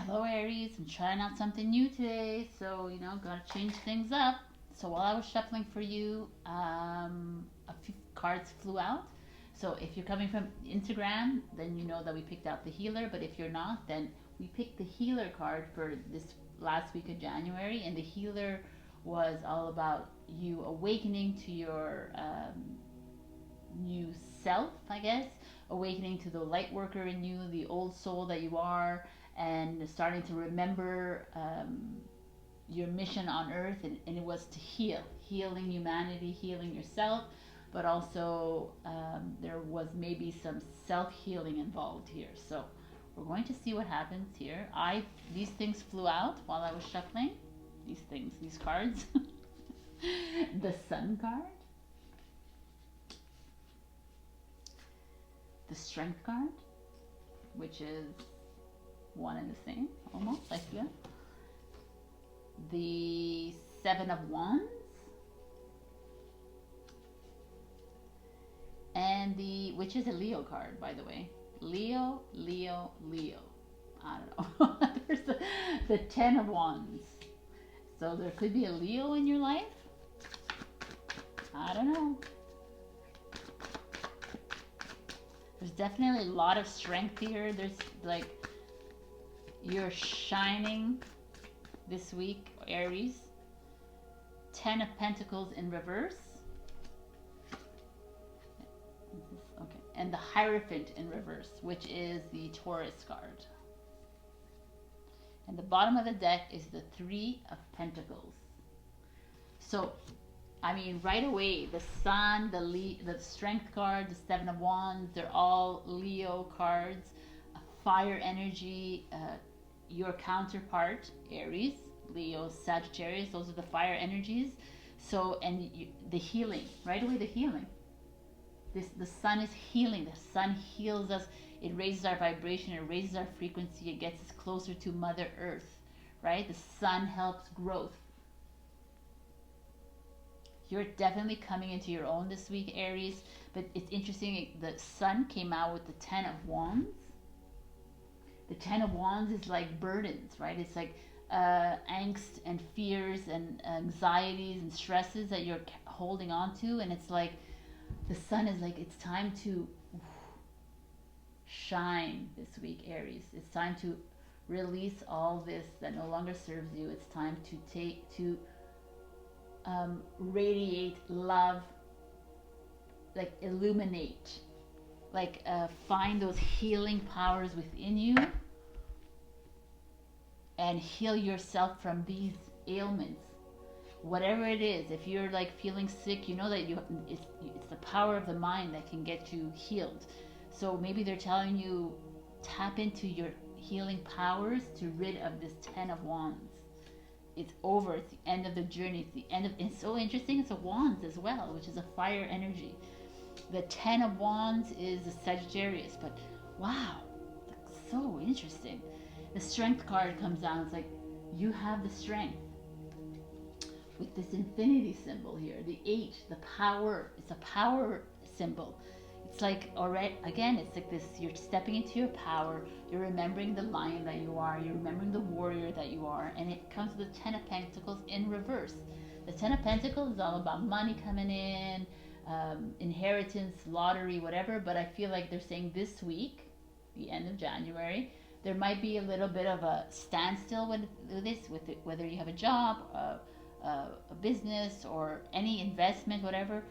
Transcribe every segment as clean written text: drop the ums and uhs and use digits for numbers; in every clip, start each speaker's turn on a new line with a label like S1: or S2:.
S1: Hello Aries, I'm trying out something new today, so gotta change things up. So while I was shuffling for you, a few cards flew out. So if you're coming from Instagram, then you know that we picked out the healer, but if you're not, then we picked the healer card for this last week of January, and the healer was all about you awakening to your new self, I guess, awakening to the light worker in you, the old soul that you are, and starting to remember your mission on earth. And it was to healing humanity, healing yourself, but also there was maybe some self-healing involved here. So we're going to see what happens here. These things flew out while I was shuffling. These cards. The Sun card, the Strength card, which is one and the same, almost, I feel. The Seven of Wands, and which is a Leo card, by the way. Leo. I don't know. There's the Ten of Wands. So there could be a Leo in your life. I don't know. There's definitely a lot of strength here. There's like, you're shining this week, Aries. Ten of Pentacles in reverse. Okay. And the Hierophant in reverse, which is the Taurus card. And the bottom of the deck is the Three of Pentacles. So, I mean, right away, the Sun, the Strength card, the Seven of Wands, they're all Leo cards. Fire energy, your counterpart, Aries, Leo, Sagittarius, those are the fire energies. So, and the healing, right away, the healing. The Sun is healing. The Sun heals us. It raises our vibration. It raises our frequency. It gets us closer to Mother Earth, right? The Sun helps growth. You're definitely coming into your own this week, Aries. But it's interesting, the Sun came out with the Ten of Wands. The Ten of Wands is like burdens, right? It's like angst and fears and anxieties and stresses that you're holding on to. And it's like, the Sun is like, it's time to shine this week, Aries. It's time to release all this that no longer serves you. It's time to radiate love, like illuminate, like find those healing powers within you and heal yourself from these ailments, whatever it is. If you're like feeling sick, you know that it's the power of the mind that can get you healed. So maybe they're telling you, tap into your healing powers to rid of this Ten of Wands. It's over. It's the end of the journey. It's the end of. It's so interesting. It's a Wands as well, which is a fire energy. The Ten of Wands is the Sagittarius, but wow, so interesting. The Strength card comes down. It's like, you have the strength with this infinity symbol here. The 8, the power. It's a power symbol. It's like, already, again, it's like this, you're stepping into your power, you're remembering the lion that you are, you're remembering the warrior that you are, and it comes with the Ten of Pentacles in reverse. The Ten of Pentacles is all about money coming in, inheritance, lottery, whatever, but I feel like they're saying this week, the end of January, there might be a little bit of a standstill with this, whether you have a job, a business, or any investment, whatever.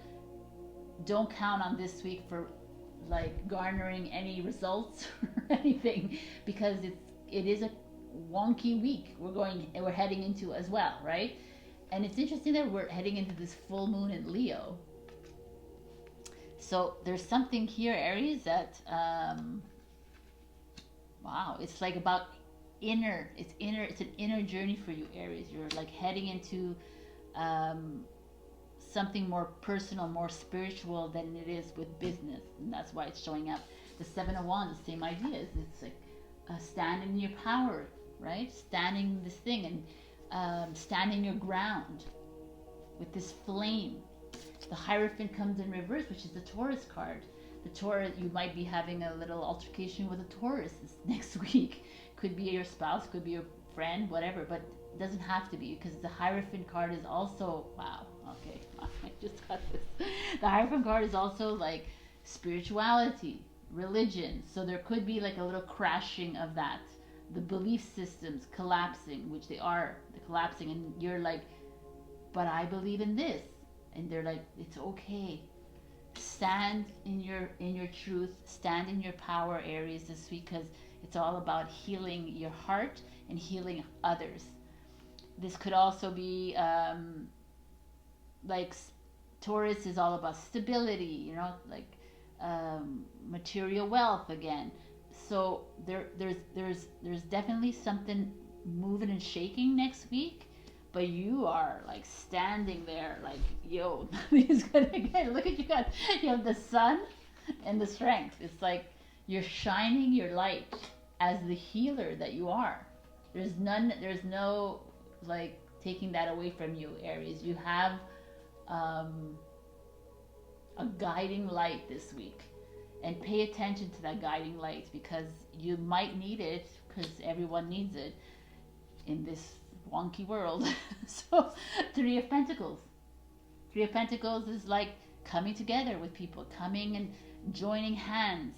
S1: Don't count on this week for like garnering any results or anything, because it is a wonky week we're heading into as well, right? And it's interesting that we're heading into this full moon in Leo. So there's something here, Aries, that wow, it's like about it's an inner journey for you, Aries. You're like heading into something more personal, more spiritual than it is with business, and that's why it's showing up. The Seven of Wands, the same idea. It's like stand in your power, right? Standing this thing and standing your ground with this flame. The Hierophant comes in reverse, which is the Taurus card. The Taurus, you might be having a little altercation with a Taurus this next week. Could be your spouse, could be your friend, whatever, but it doesn't have to be, because the Hierophant card is also, wow, okay, I just got this. The Hierophant card is also like spirituality, religion. So there could be like a little crashing of that. The belief systems collapsing, which they're collapsing, and you're like, but I believe in this. And they're like, it's okay. Stand in your truth, stand in your power, Aries, this week, because it's all about healing your heart and healing others. This could also be like Taurus is all about stability, you know, like material wealth again. So there's definitely something moving and shaking next week, but you are like standing there like, yo, he's gonna get, look at you have the sun and the strength. It's like you're shining your light as the healer that you are. There's no like taking that away from you, Aries. You have a guiding light this week, and pay attention to that guiding light, because you might need it, because everyone needs it in this wonky world. So Three of Pentacles is like coming together with people, coming and joining hands.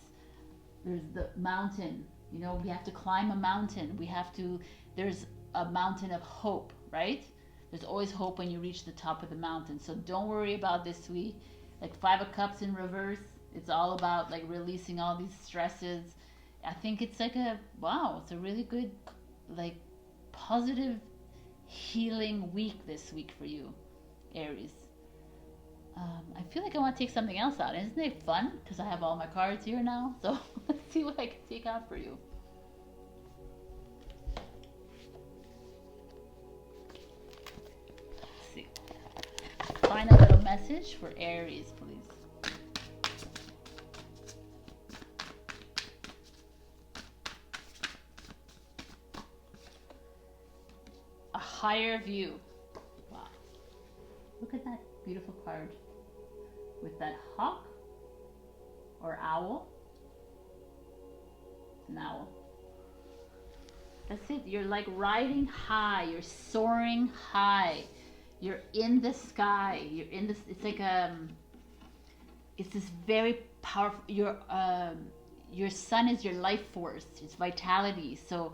S1: There's the mountain, you know, we have to climb a mountain. There's a mountain of hope, right? There's always hope when you reach the top of the mountain. So don't worry about this week. Like Five of Cups in reverse, it's all about like releasing all these stresses. I think it's like it's a really good, like, positive healing week this week for you, Aries. I feel like I want to take something else out. Isn't it fun? Because I have all my cards here now. So let's see what I can take out for you. Let's see. Find a little message for Aries, please. A higher view. Wow. Look at that beautiful card with that hawk or owl. It's an owl. That's it. You're like riding high. You're soaring high. You're in the sky. You're in this. It's like it's this very powerful. Your sun is your life force. It's vitality. So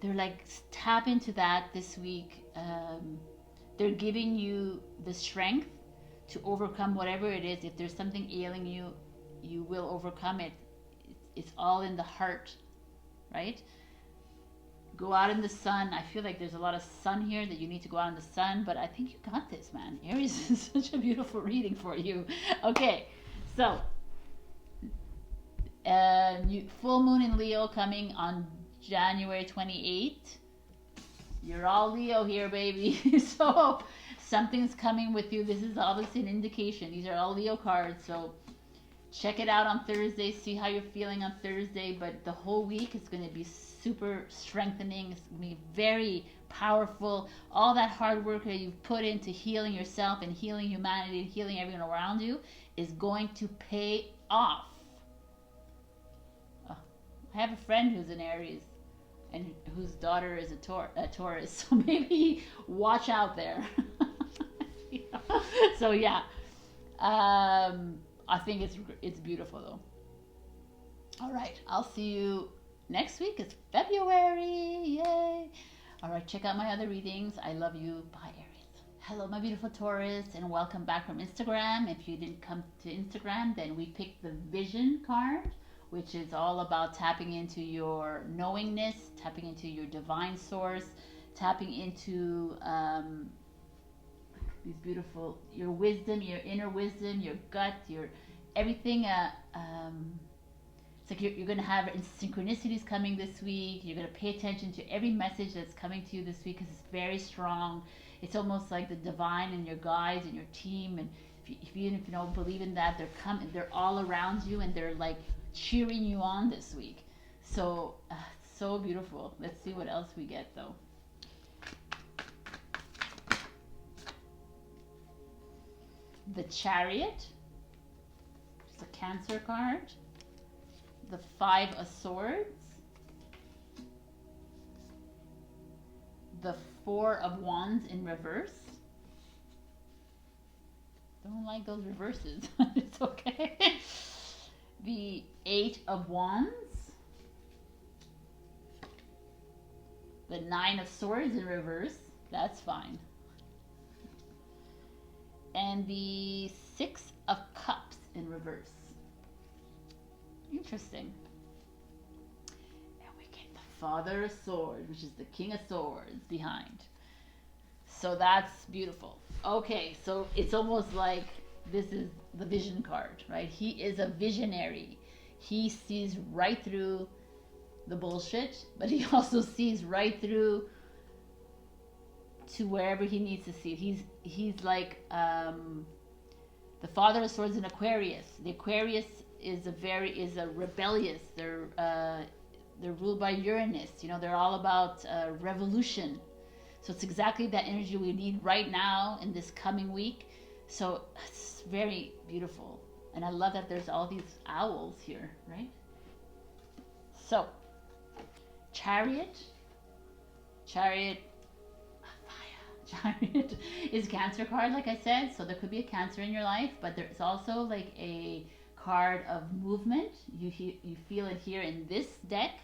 S1: they're like, tap into that this week. They're giving you the strength to overcome whatever it is. If there's something ailing you, you will overcome it. It's all in the heart, right? Go out in the sun. I feel like there's a lot of sun here that you need to go out in the sun, but I think you got this, man. Aries is such a beautiful reading for you. Okay, so full moon in Leo coming on January 28th. You're all Leo here, baby. So something's coming with you. This is obviously an indication. These are all Leo cards. So check it out on Thursday. See how you're feeling on Thursday. But the whole week is going to be super strengthening. It's going to be very powerful. All that hard work that you've put into healing yourself and healing humanity and healing everyone around you is going to pay off. Oh, I have a friend who's an Aries and whose daughter is a Taurus, so maybe watch out there. So yeah, I think it's beautiful though. All right, I'll see you next week. It's February, yay! All right, check out my other readings. I love you. Bye, Aries. Hello, my beautiful Taurus, and welcome back from Instagram. If you didn't come to Instagram, then we picked the Vision card, which is all about tapping into your knowingness, tapping into your divine source, tapping into these beautiful, your wisdom, your inner wisdom, your gut, your everything. It's like you're going to have synchronicities coming this week. You're going to pay attention to every message that's coming to you this week because it's very strong. It's almost like the divine and your guides and your team. And if you don't believe in that, they're all around you and they're like cheering you on this week. So so beautiful. Let's see what else we get though. The Chariot, it's a Cancer card. The Five of Swords, the Four of Wands in reverse. Don't like those reverses. It's okay. The Eight of Wands. The Nine of Swords in reverse. That's fine. And the Six of Cups in reverse. Interesting. And we get the Father of Swords, which is the King of Swords behind. So that's beautiful. Okay, so it's almost like this is the vision card, right? He is a visionary. He sees right through the bullshit, but he also sees right through to wherever he needs to see. He's like the Father of Swords in Aquarius. The Aquarius is a rebellious. They're ruled by Uranus. You know, they're all about revolution. So it's exactly that energy we need right now in this coming week. So it's very beautiful, and I love that there's all these owls here, right? So Chariot is Cancer card, like I said. So there could be a Cancer in your life, but there's also like a card of movement. You feel it here in this deck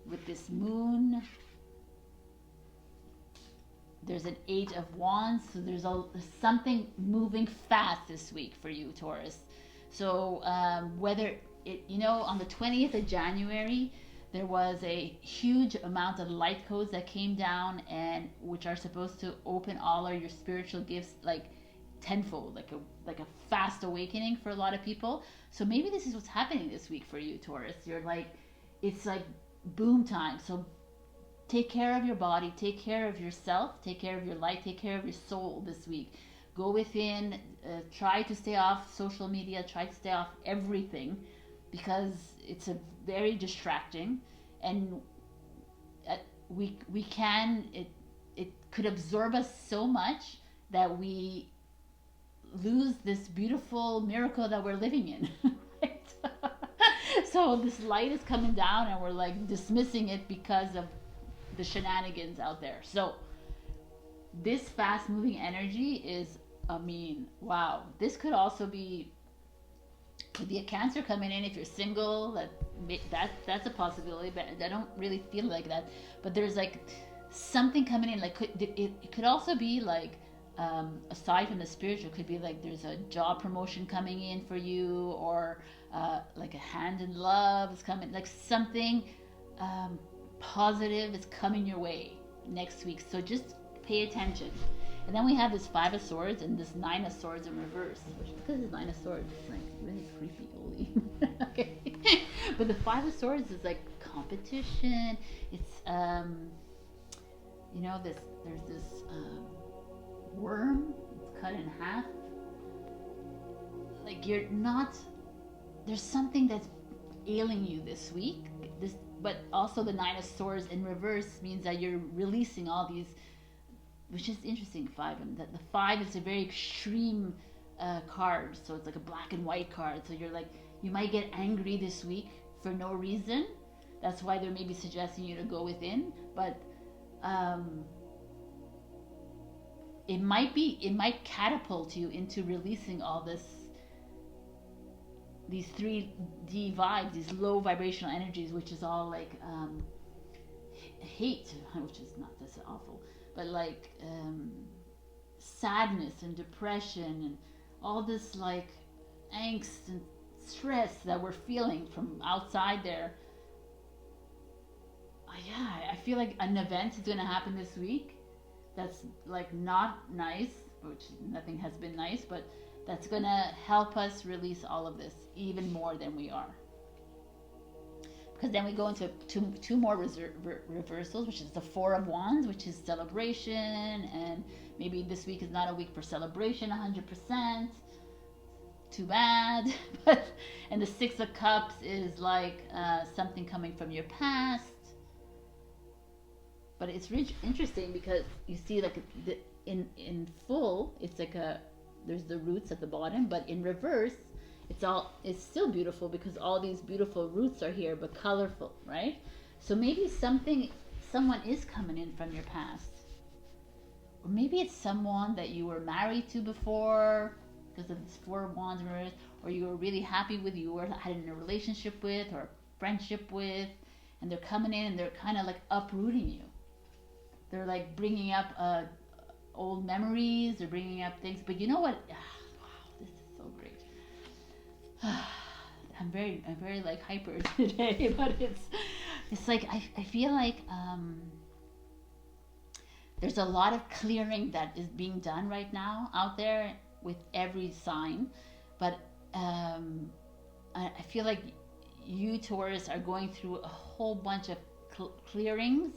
S1: with this moon. There's an Eight of Wands, so there's something moving fast this week for you, Taurus. So whether it, you know, on the 20th of January, there was a huge amount of light codes that came down, and which are supposed to open all of your spiritual gifts like tenfold, like a fast awakening for a lot of people. So maybe this is what's happening this week for you, Taurus. You're like, it's like boom time. So take care of your body, take care of yourself, take care of your light, take care of your soul this week. Go within, try to stay off social media, try to stay off everything, because it's a very distracting, and it could absorb us so much that we lose this beautiful miracle that we're living in. Right? So this light is coming down and we're like dismissing it because of the shenanigans out there. So this fast moving energy is, I mean, wow. This could also be, could be a Cancer coming in if you're single. That's a possibility, but I don't really feel like that. But there's like something coming in. Like it could also be like aside from the spiritual, could be like there's a job promotion coming in for you, or like a hand in love is coming. Like something positive is coming your way next week. So just pay attention. And then we have this Five of Swords and this Nine of Swords in reverse. Which, because it's Nine of Swords, it's like really creepy, holy. Okay. But the Five of Swords is like competition. It's you know, there's this worm. It's cut in half. Like you're not. There's something that's ailing you this week. But also the Nine of Swords in reverse means that you're releasing all these. Which is interesting, five, and that the five is a very extreme card, so it's like a black and white card. So you're like, you might get angry this week for no reason. That's why they're maybe suggesting you to go within, but it might catapult you into releasing all these 3D vibes, these low vibrational energies, which is all like hate, which is not this awful. But like sadness and depression and all this like angst and stress that we're feeling from outside there. Yeah, I feel like an event is going to happen this week that's like not nice, which nothing has been nice, but that's going to help us release all of this even more than we are. Because then we go into two more reversals, which is the Four of Wands, which is celebration, and maybe this week is not a week for celebration 100%. Too bad. And the Six of Cups is like something coming from your past. But it's really interesting because you see like in full, it's like there's the roots at the bottom, but in reverse, it's still beautiful because all these beautiful roots are here, but colorful, right? So maybe something someone is coming in from your past. Or maybe it's someone that you were married to before, because of this Four of Wands, or you were really happy with, you were had in a relationship with, or friendship with, and they're coming in and they're kind of like uprooting you. They're like bringing up old memories, they're bringing up things. But you know what? Wow, this is so great. I'm very like hyper today, but it's like I feel like there's a lot of clearing that is being done right now out there with every sign, but I feel like you Taurus are going through a whole bunch of clearings,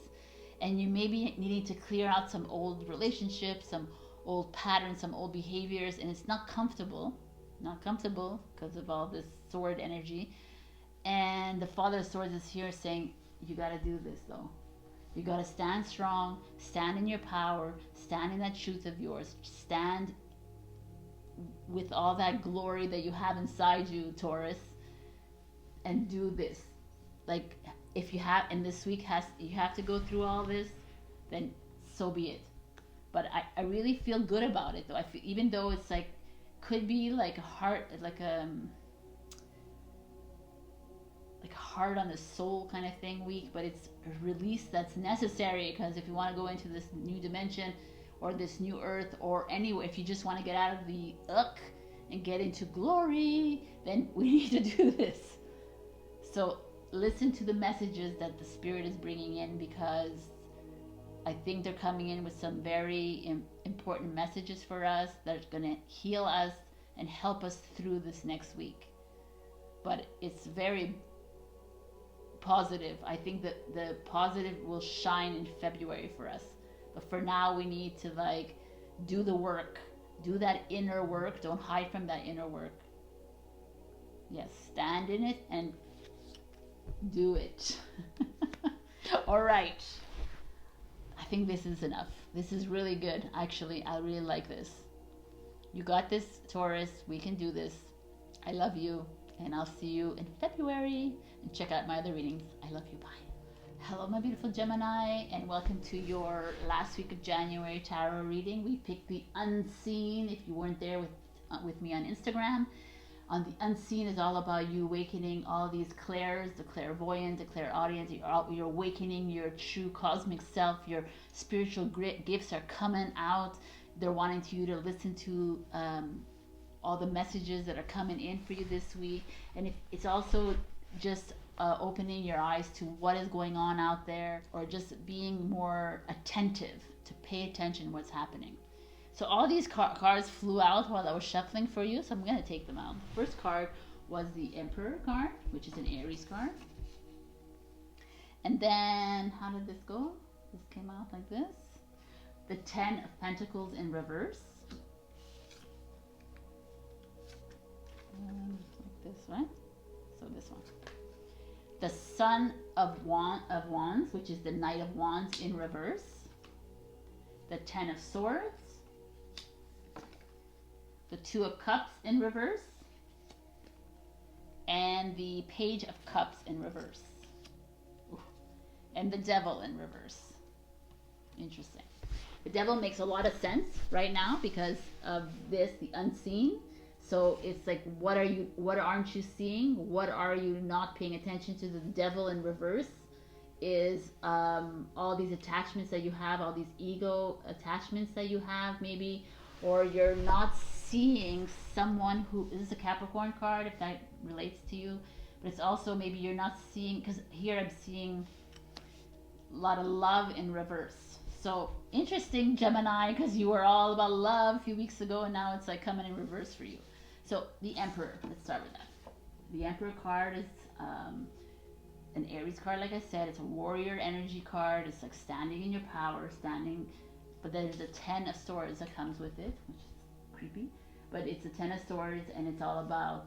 S1: and you may be needing to clear out some old relationships, some old patterns, some old behaviors, and it's not comfortable because of all this sword energy. And the Father of Swords is here saying, you got to do this though. You got to stand strong, stand in your power, stand in that truth of yours, stand with all that glory that you have inside you, Taurus, and do this. Like, if you have, and this week you have to go through all this, then so be it. But I really feel good about it though. I feel, even though it's like, could be like hard, like hard on the soul kind of thing week, but it's a release that's necessary, because if you want to go into this new dimension or this new earth, or anyway, if you just want to get out of the and get into glory, then we need to do this. So listen to the messages that the Spirit is bringing in, because I think they're coming in with some very important messages for us that are going to heal us and help us through this next week. But it's very positive. I think that the positive will shine in February for us. But for now, we need to like do the work, do that inner work. Don't hide from that inner work. Yes, stand in it and do it. All right. I think this is enough. This is really good. Actually, I really like this. You got this, Taurus. We can do this. I love you. And I'll see you in February. And check out my other readings. I love you. Bye. Hello, my beautiful Gemini, and welcome to your last week of January tarot reading. We picked the unseen. If you weren't there with me on Instagram, on the unseen is all about you awakening all these clairs, the clairvoyant, the clairaudient. You're awakening your true cosmic self. Your spiritual gifts are coming out. They're wanting you to listen to all the messages that are coming in for you this week. And it's also just opening your eyes to what is going on out there, or just being more attentive to pay attention to what's happening. So all these cards flew out while I was shuffling for you, so I'm going to take them out. The first card was the Emperor card, which is an Aries card. And then, how did this go? This came out like this. The 10 of Pentacles in reverse. Like this, right? So this one. The Son of Wands, which is the Knight of Wands in reverse. The 10 of Swords. The 2 of Cups in reverse. And the Page of Cups in reverse. Ooh. And the Devil in reverse. Interesting. The Devil makes a lot of sense right now because of this, the unseen. So it's like, what aren't you seeing? What are you not paying attention to? The Devil in reverse is all these attachments that you have, all these ego attachments that you have maybe, or you're not seeing someone who, this is a Capricorn card if that relates to you, but it's also maybe you're not seeing, because here I'm seeing a lot of love in reverse. So interesting, Gemini, because you were all about love a few weeks ago, and now it's like coming in reverse for you. So the Emperor, let's start with that. The Emperor card is an Aries card, like I said. It's a warrior energy card. It's like standing in your power, but there's a 10 of Swords that comes with it, which is creepy. But it's a 10 of Swords, and it's all about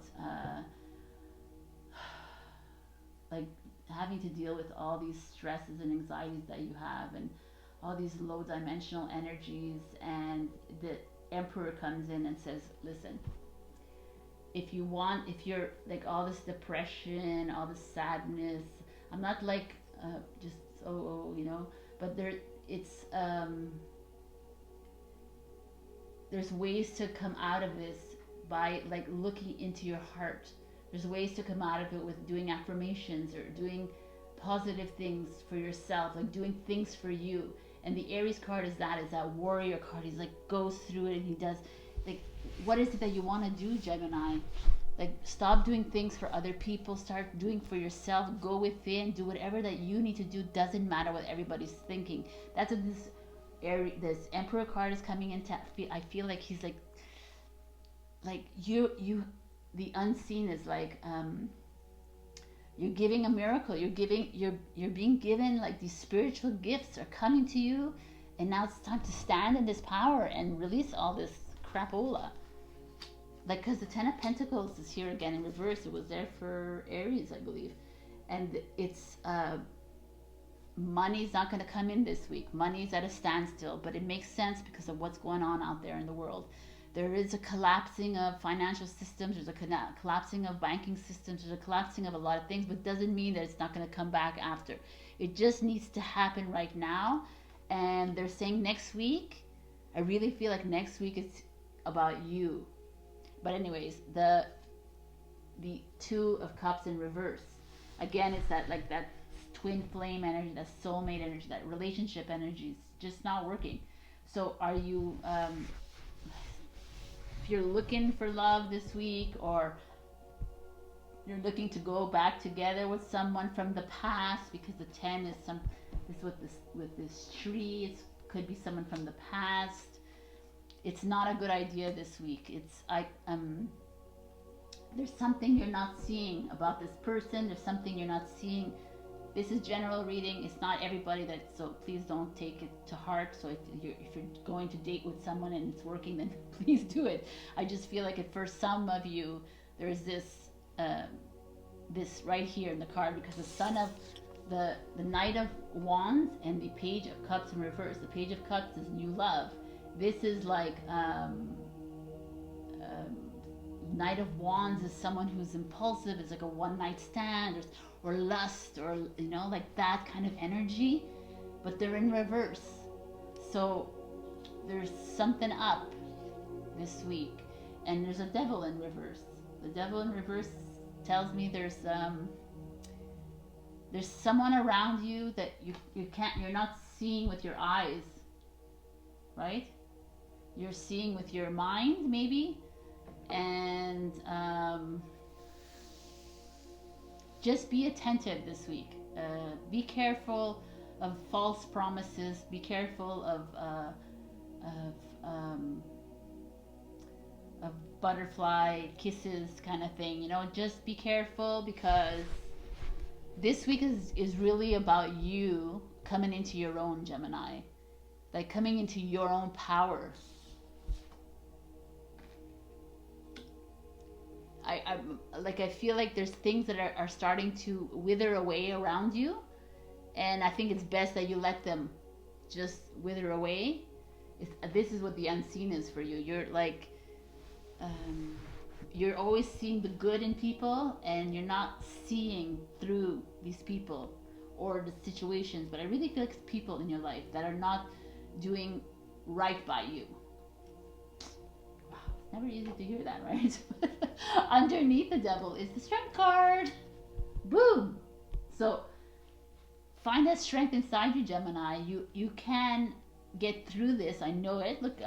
S1: like having to deal with all these stresses and anxieties that you have, and all these low dimensional energies. And the Emperor comes in and says, listen, if you're like all this depression, all this sadness, I'm not like just oh, you know, but it's there's ways to come out of this by like looking into your heart. There's ways to come out of it with doing affirmations or doing positive things for yourself, like doing things for you. And the Aries card is that warrior card. He's like goes through it and he does like, what is it that you want to do, Gemini? Like, stop doing things for other people, start doing for yourself. Go within, do whatever that you need to do. Doesn't matter what everybody's thinking. That's what this Emperor card is coming into. I feel like he's like you the unseen is like you're giving a miracle. You're being given, like, these spiritual gifts are coming to you, and now it's time to stand in this power and release all this crapola. Like, because the Ten of Pentacles is here again in reverse. It was there for Aries, I believe. And it's money's not going to come in this week. Money's at a standstill, but it makes sense because of what's going on out there in the world. There is a collapsing of financial systems. There's a collapsing of banking systems. There's a collapsing of a lot of things, but doesn't mean that it's not going to come back after. It just needs to happen right now. And they're saying next week. I really feel like next week it's about you. But anyways, the Two of Cups in reverse. Again, it's that, like, that twin flame energy, that soulmate energy, that relationship energy is just not working. So are you, if you're looking for love this week, or you're looking to go back together with someone from the past, because the 10 is with this tree, it could be someone from the past. It's not a good idea this week. It's there's something you're not seeing about this person. There's something you're not seeing. This is general reading. It's not everybody so please don't take it to heart. So if you're going to date with someone and it's working, then please do it. I just feel like for some of you, there's this this right here in the card, because the Sun of the Knight of Wands and the Page of Cups in reverse. The Page of Cups is new love. This is like Knight of Wands is someone who's impulsive. It's like a one-night stand or lust, or, you know, like that kind of energy, but they're in reverse. So there's something up this week, and there's a Devil in reverse. The Devil in reverse tells me there's someone around you that you're not seeing with your eyes, right? You're seeing with your mind, maybe. And just be attentive this week. Be careful of false promises. Be careful of butterfly kisses kind of thing. You know, just be careful, because this week is really about you coming into your own, Gemini. Like, coming into your own power. I feel like there's things that are starting to wither away around you, and I think it's best that you let them just wither away. This is what the unseen is for you. You're like, you're always seeing the good in people, and you're not seeing through these people or the situations. But I really feel like it's people in your life that are not doing right by you. Never easy to hear that, right? Underneath the Devil is the Strength card. Boom! So find that strength inside you, Gemini. You can get through this. I know it. Look,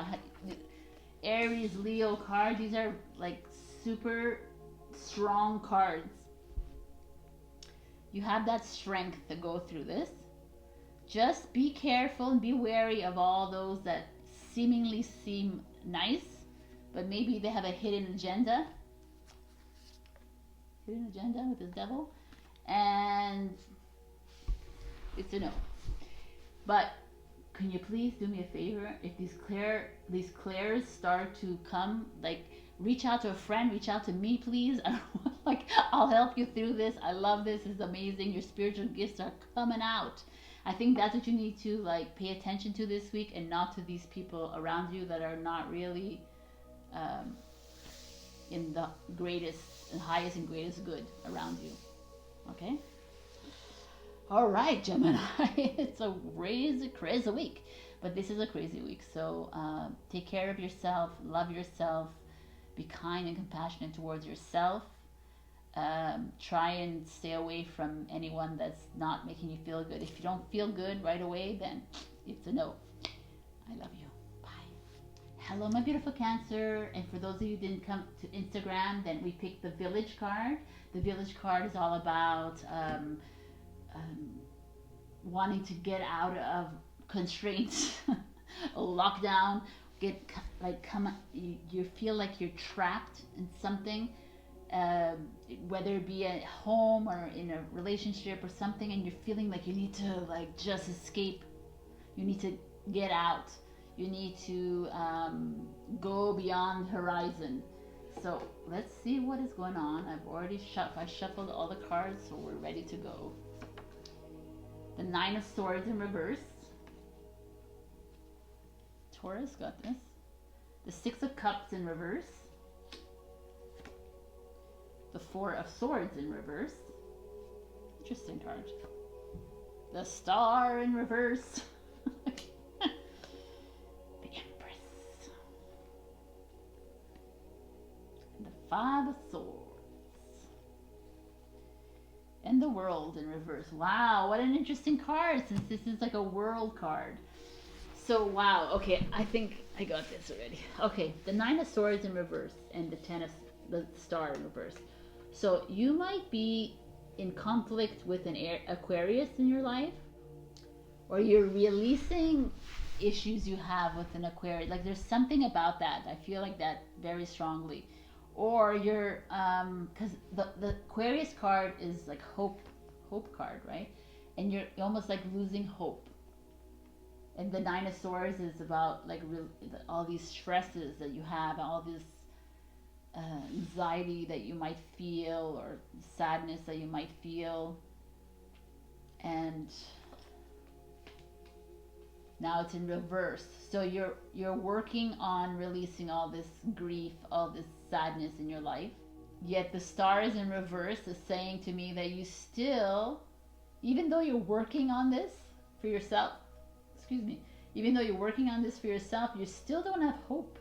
S1: Aries, Leo card. These are like super strong cards. You have that strength to go through this. Just be careful and be wary of all those that seemingly seem nice, but maybe they have a hidden agenda. Hidden agenda with the Devil. And it's a no. But can you please do me a favor? If these clairs start to come, like, reach out to a friend, reach out to me, please. Like, I'll help you through this. I love this. It's amazing. Your spiritual gifts are coming out. I think that's what you need to, like, pay attention to this week, and not to these people around you that are not really in the greatest and highest and greatest good around you. Okay? All right, Gemini. It's a crazy week, but this is a crazy week. So take care of yourself, love yourself, be kind and compassionate towards yourself. Try and stay away from anyone that's not making you feel good. If you don't feel good right away, then it's a no. I love you. Bye. Hello, my beautiful Cancer. And for those of you who didn't come to Instagram, then we picked the Village card. The Village card is all about wanting to get out of constraints, a lockdown, you feel like you're trapped in something, whether it be at home or in a relationship or something, and you're feeling like you need to like just escape. You need to get out. You need to go beyond horizon. So let's see what is going on. I shuffled all the cards, so we're ready to go. The Nine of Swords in reverse. Taurus got this. The Six of Cups in reverse. The Four of Swords in reverse. Interesting card. The Star in reverse. The Empress. And the Five of Swords. And the World in reverse. Wow, what an interesting card, since this is like a world card. So wow, okay, I think I got this already. Okay, the Nine of Swords in reverse and the Star in reverse. So you might be in conflict with an Aquarius in your life, or you're releasing issues you have with an Aquarius. Like there's something about that. I feel like that very strongly. Or you're because the Aquarius card is like hope card, right? And you're almost like losing hope. And the Nine of Swords is about like all these stresses that you have, all this anxiety that you might feel, or sadness that you might feel. And now it's in reverse. So you're working on releasing all this grief, all this sadness in your life. Yet the Star is in reverse, is saying to me that you still, even though you're working on this for yourself, even though you're working on this for yourself, you still don't have hope.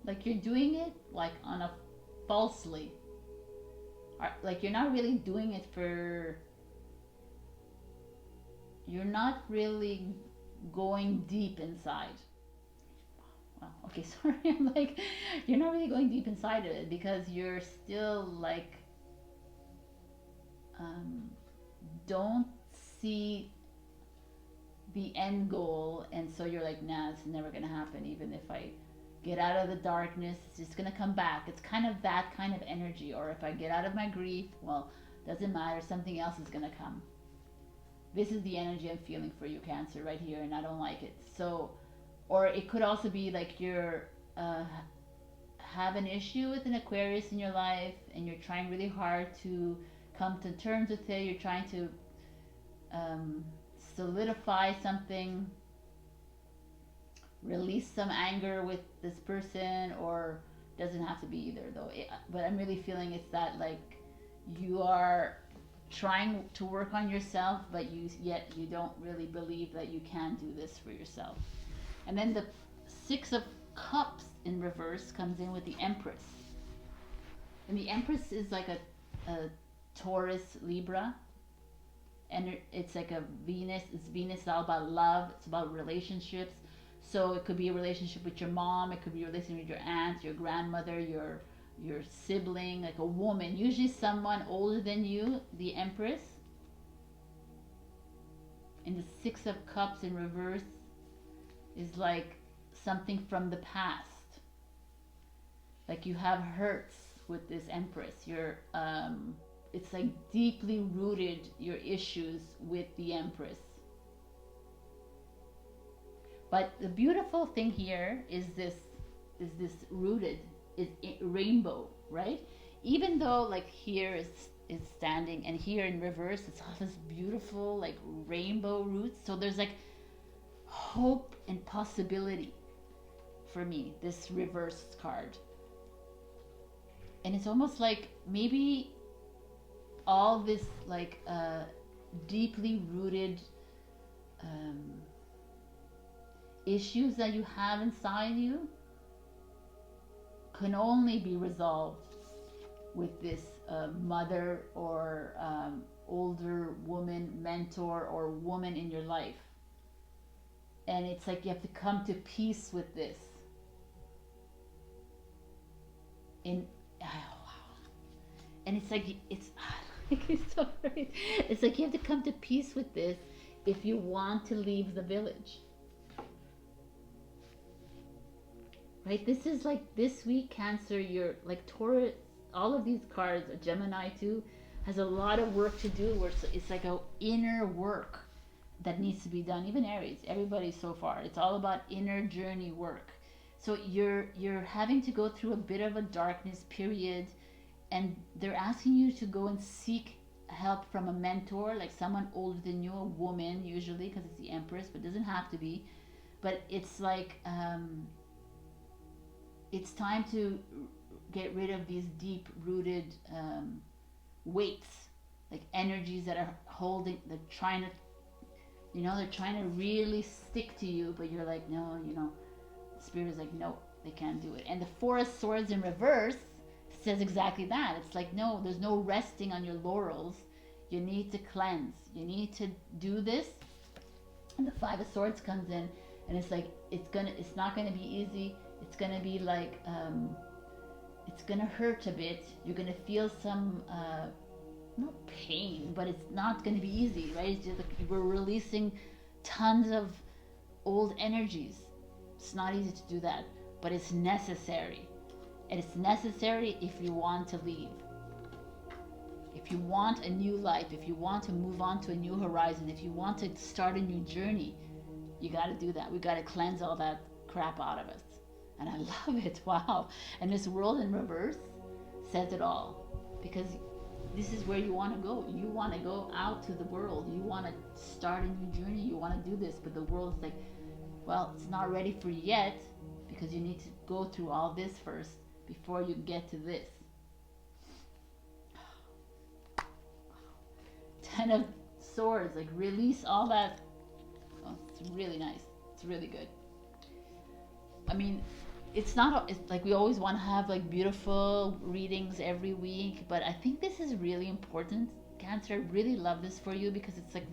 S1: Like you're doing it like on a falsely. Like you're not really doing it for, you're not really going deep inside. Well, okay, sorry, I'm like, you're not really going deep inside of it because you're still like, don't see the end goal, and so you're like, nah, it's never gonna happen. Even if I get out of the darkness, it's just gonna come back. It's kind of that kind of energy. Or if I get out of my grief, well, doesn't matter, something else is gonna come. This is the energy I'm feeling for you, Cancer, right here, and I don't like it. So, or it could also be like you're have an issue with an Aquarius in your life, and you're trying really hard to come to terms with it. You're trying to solidify something, release some anger with this person, or doesn't have to be either though. But I'm really feeling it's that like you are trying to work on yourself, but yet you don't really believe that you can do this for yourself. And then the Six of Cups in reverse comes in with the Empress. And the Empress is like a Taurus Libra. And it's like a Venus. It's Venus, it's all about love. It's about relationships. So it could be a relationship with your mom. It could be a relationship with your aunt, your grandmother, your sibling, like a woman. Usually someone older than you, the Empress. And the Six of Cups in reverse is like something from the past. Like you have hurts with this Empress. You're it's like deeply rooted, your issues with the Empress. But the beautiful thing here is this rooted, is rainbow, right? Even though like here is standing, and here in reverse it's all this beautiful like rainbow roots. So there's like hope and possibility for me, this reverse card. And it's almost like maybe all this like deeply rooted issues that you have inside you can only be resolved with this mother or older woman, mentor, or woman in your life. And it's like you have to come to peace with this. In oh, wow. And it's like it's so great. It's like you have to come to peace with this if you want to leave the village. Right? This is like this week, Cancer, you're like Taurus, all of these cards, Gemini too, has a lot of work to do where it's like a inner work that needs to be done. Even Aries, everybody so far, it's all about inner journey work. So you're having to go through a bit of a darkness period, and they're asking you to go and seek help from a mentor, like someone older than you, a woman usually, because it's the Empress, but it doesn't have to be. But it's like it's time to get rid of these deep rooted weights, like energies that are holding, they're trying to, you know, they're trying to really stick to you, but you're like, no, you know, Spirit is like, no, they can't do it. And the Four of Swords in reverse says exactly that. It's like, no, there's no resting on your laurels. You need to cleanse. You need to do this. And the Five of Swords comes in, and it's like, it's not gonna be easy. It's gonna be like, it's gonna hurt a bit. You're gonna feel some, not pain, but it's not gonna be easy, right? It's just like we're releasing tons of old energies. It's not easy to do that, but it's necessary. And it's necessary if you want to leave. If you want a new life, if you want to move on to a new horizon, if you want to start a new journey, you got to do that. We got to cleanse all that crap out of us. And I love it. Wow. And this world in reverse says it all, because this is where you want to go. You want to go out to the world. You want to start a new journey. You want to do this, but the world's like, well, it's not ready for you yet, because you need to go through all this first before you get to this. Ten of Swords, like release all that. Oh, it's really nice. It's really good. I mean, it's like we always want to have like beautiful readings every week, but I think this is really important, Cancer. I really love this for you, because it's like,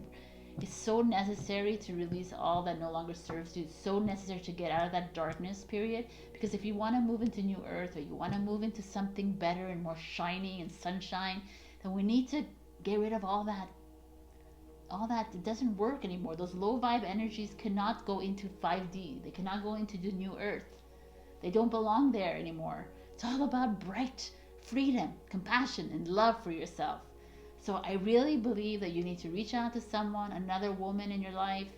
S1: it's so necessary to release all that no longer serves you. It's so necessary to get out of that darkness period, because if you want to move into new earth, or you want to move into something better and more shining and sunshine, then we need to get rid of all that. It doesn't work anymore. Those low vibe energies cannot go into 5D. They cannot go into the new earth. They don't belong there anymore. It's all about bright freedom, compassion, and love for yourself. So I really believe that you need to reach out to someone, another woman in your life.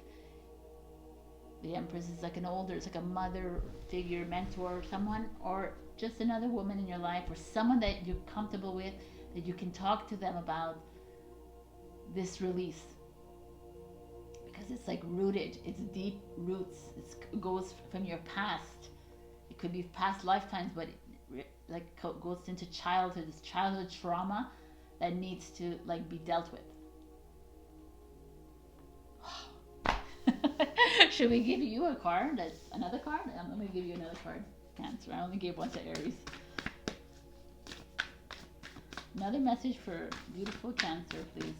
S1: The Empress is like it's like a mother figure, mentor, someone, or just another woman in your life, or someone that you're comfortable with, that you can talk to them about this release. Because it's like rooted, it's deep roots. It goes from your past. It could be past lifetimes, but it like goes into childhood. It's childhood trauma that needs to like be dealt with. Should we give you a card? That's another card? I'm going to give you another card. Cancer. I only gave one to Aries. Another message for beautiful Cancer, please.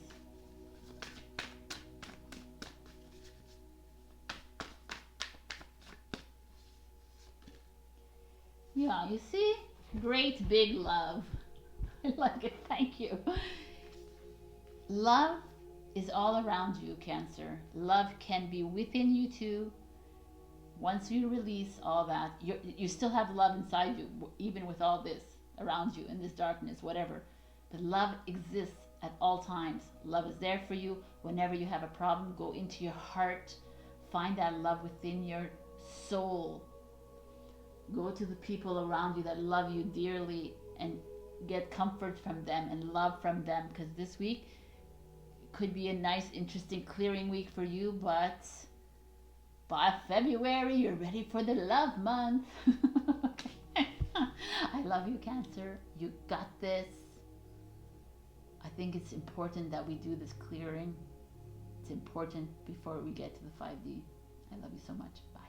S1: Yeah, you see? Great big love. I like it. Thank you. Love is all around you, Cancer. Love can be within you too. Once you release all that, you still have love inside you, even with all this around you in this darkness, whatever. But love exists at all times. Love is there for you. Whenever you have a problem, go into your heart. Find that love within your soul. Go to the people around you that love you dearly and get comfort from them and love from them, because this week could be a nice, interesting clearing week for you, but by February, you're ready for the love month. I love you, Cancer. You got this. I think it's important that we do this clearing. It's important before we get to the 5D. I love you so much. Bye.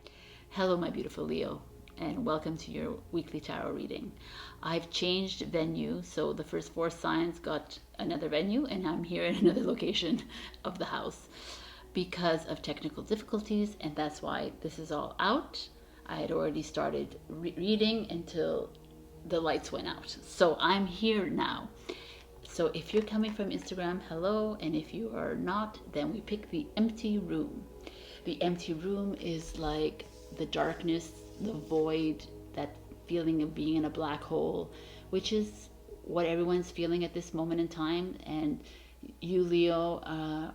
S1: Hello, my beautiful Leo, and welcome to your weekly tarot reading. I've changed venue, so the first 4 signs got another venue, and I'm here in another location of the house because of technical difficulties, and that's why this is all out. I had already started reading until the lights went out. So I'm here now. So if you're coming from Instagram, hello, and if you are not, then we pick the empty room. The empty room is like the darkness, the void, that feeling of being in a black hole, which is what everyone's feeling at this moment in time. And you, Leo,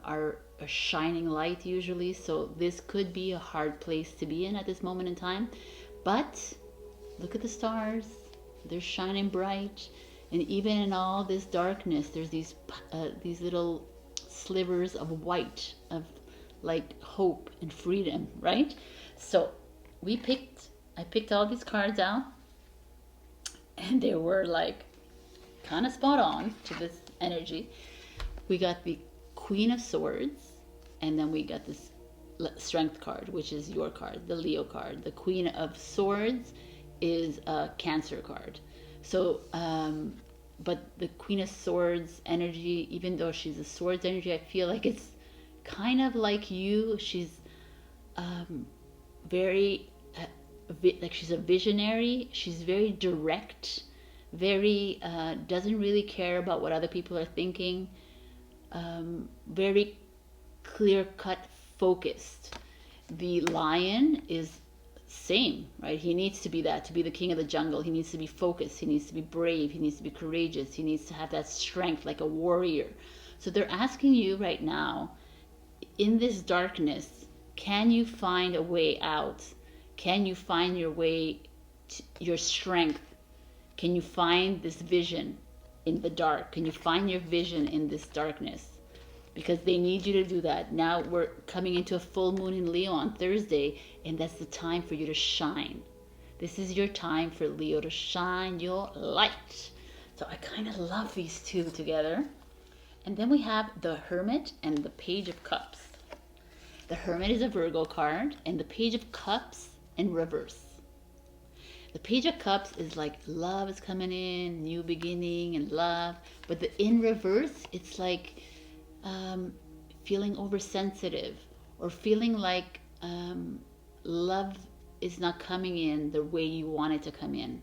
S1: are a shining light usually, so this could be a hard place to be in at this moment in time. But look at the stars, they're shining bright, and even in all this darkness, there's these little slivers of white, of like hope and freedom, right? So I picked all these cards out, and they were like kind of spot on to this energy. We got the Queen of Swords, and then we got this Strength card, which is your card, the Leo card. The Queen of Swords is a Cancer card. So, but the Queen of Swords energy, even though she's a Swords energy, I feel like it's kind of like you. She's very, like she's a visionary. She's very direct, very, doesn't really care about what other people are thinking. Very clear-cut, focused. The lion is same, right? He needs to be that, to be the king of the jungle. He needs to be focused. He needs to be brave. He needs to be courageous. He needs to have that strength like a warrior. So they're asking you right now, in this darkness, can you find a way out? Can you find your way, your strength? Can you find this vision in the dark? Can you find your vision in this darkness? Because they need you to do that. Now we're coming into a full moon in Leo on Thursday, and that's the time for you to shine. This is your time for Leo to shine your light. So I kind of love these two together. And then we have the Hermit and the Page of Cups. The Hermit is a Virgo card, and the Page of Cups in reverse. The Page of Cups is like love is coming in, new beginning and love. But the in reverse, it's like feeling oversensitive, or feeling like love is not coming in the way you want it to come in.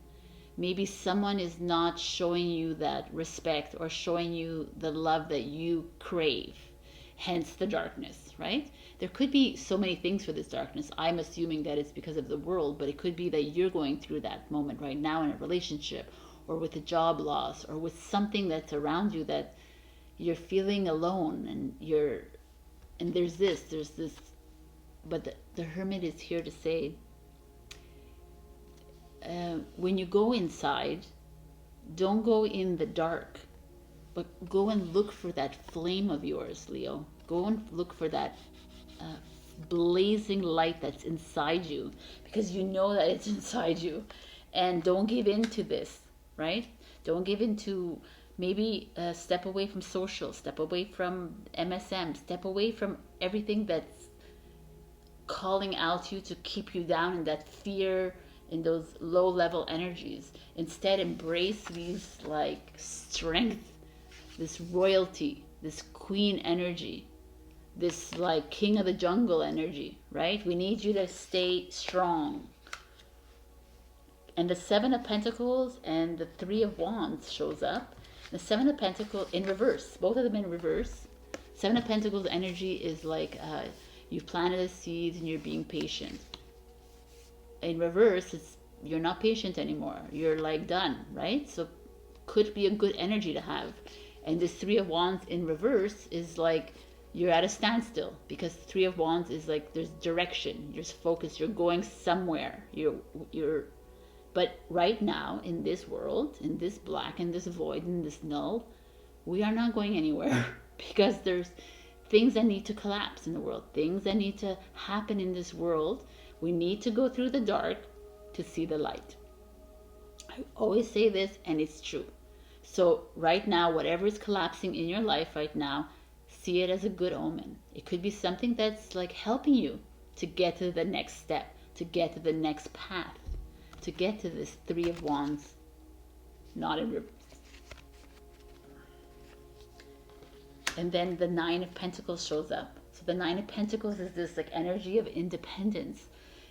S1: Maybe someone is not showing you that respect or showing you the love that you crave, hence the darkness, right? There could be so many things for this darkness. I'm assuming that it's because of the world, but it could be that you're going through that moment right now in a relationship, or with a job loss, or with something that's around you that you're feeling alone, and there's this, but the Hermit is here to say, when you go inside, don't go in the dark, but go and look for that flame of yours, Leo. Go and look for that blazing light that's inside you, because you know that it's inside you. And don't give in to this, right? Don't give in to, maybe step away from social, step away from MSM, step away from everything that's calling out you to keep you down in that fear, in those low level energies. Instead, embrace these like strength, this royalty, this queen energy, this like king of the jungle energy, right? We need you to stay strong. And the Seven of Pentacles and the Three of Wands shows up. The Seven of Pentacles in reverse, both of them in reverse. Seven of Pentacles energy is like you've planted a seed and you're being patient. In reverse, it's you're not patient anymore. You're like done, right? So could be a good energy to have. And this Three of Wands in reverse is like you're at a standstill, because Three of Wands is like there's direction, there's focus, you're going somewhere. But right now in this world, in this black, in this void, in this null, we are not going anywhere because there's things that need to collapse in the world, things that need to happen in this world. We need to go through the dark to see the light. I always say this, and it's true. So right now, whatever is collapsing in your life right now, see it as a good omen. It could be something that's like helping you to get to the next step, to get to the next path, to get to this Three of Wands, not in reverse. And then the Nine of Pentacles shows up. So the Nine of Pentacles is this like energy of independence.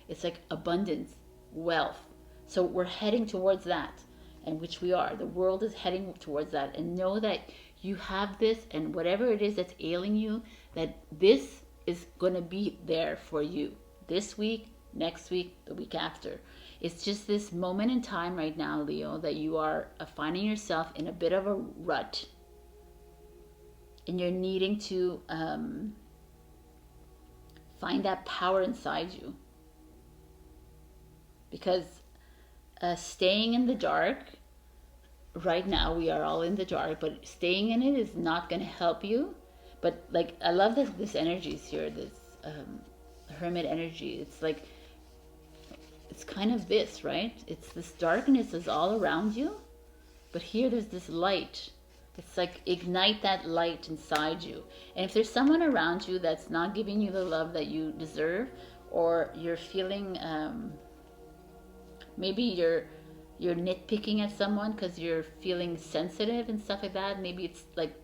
S1: It's like abundance, wealth. So we're heading towards that, and which we are. The world is heading towards that. And know that you have this, and whatever it is that's ailing you, that this is going to be there for you this week, next week, the week after. It's just this moment in time right now, Leo, that you are finding yourself in a bit of a rut. And you're needing to find that power inside you. Because staying in the dark, right now we are all in the dark, but staying in it is not going to help you. But like, I love this energies here, this hermit energy. It's like, it's kind of this, right? It's this darkness is all around you, but here there's this light. It's like, ignite that light inside you. And if there's someone around you that's not giving you the love that you deserve, or you're feeling, maybe you're nitpicking at someone because you're feeling sensitive and stuff like that, maybe it's like,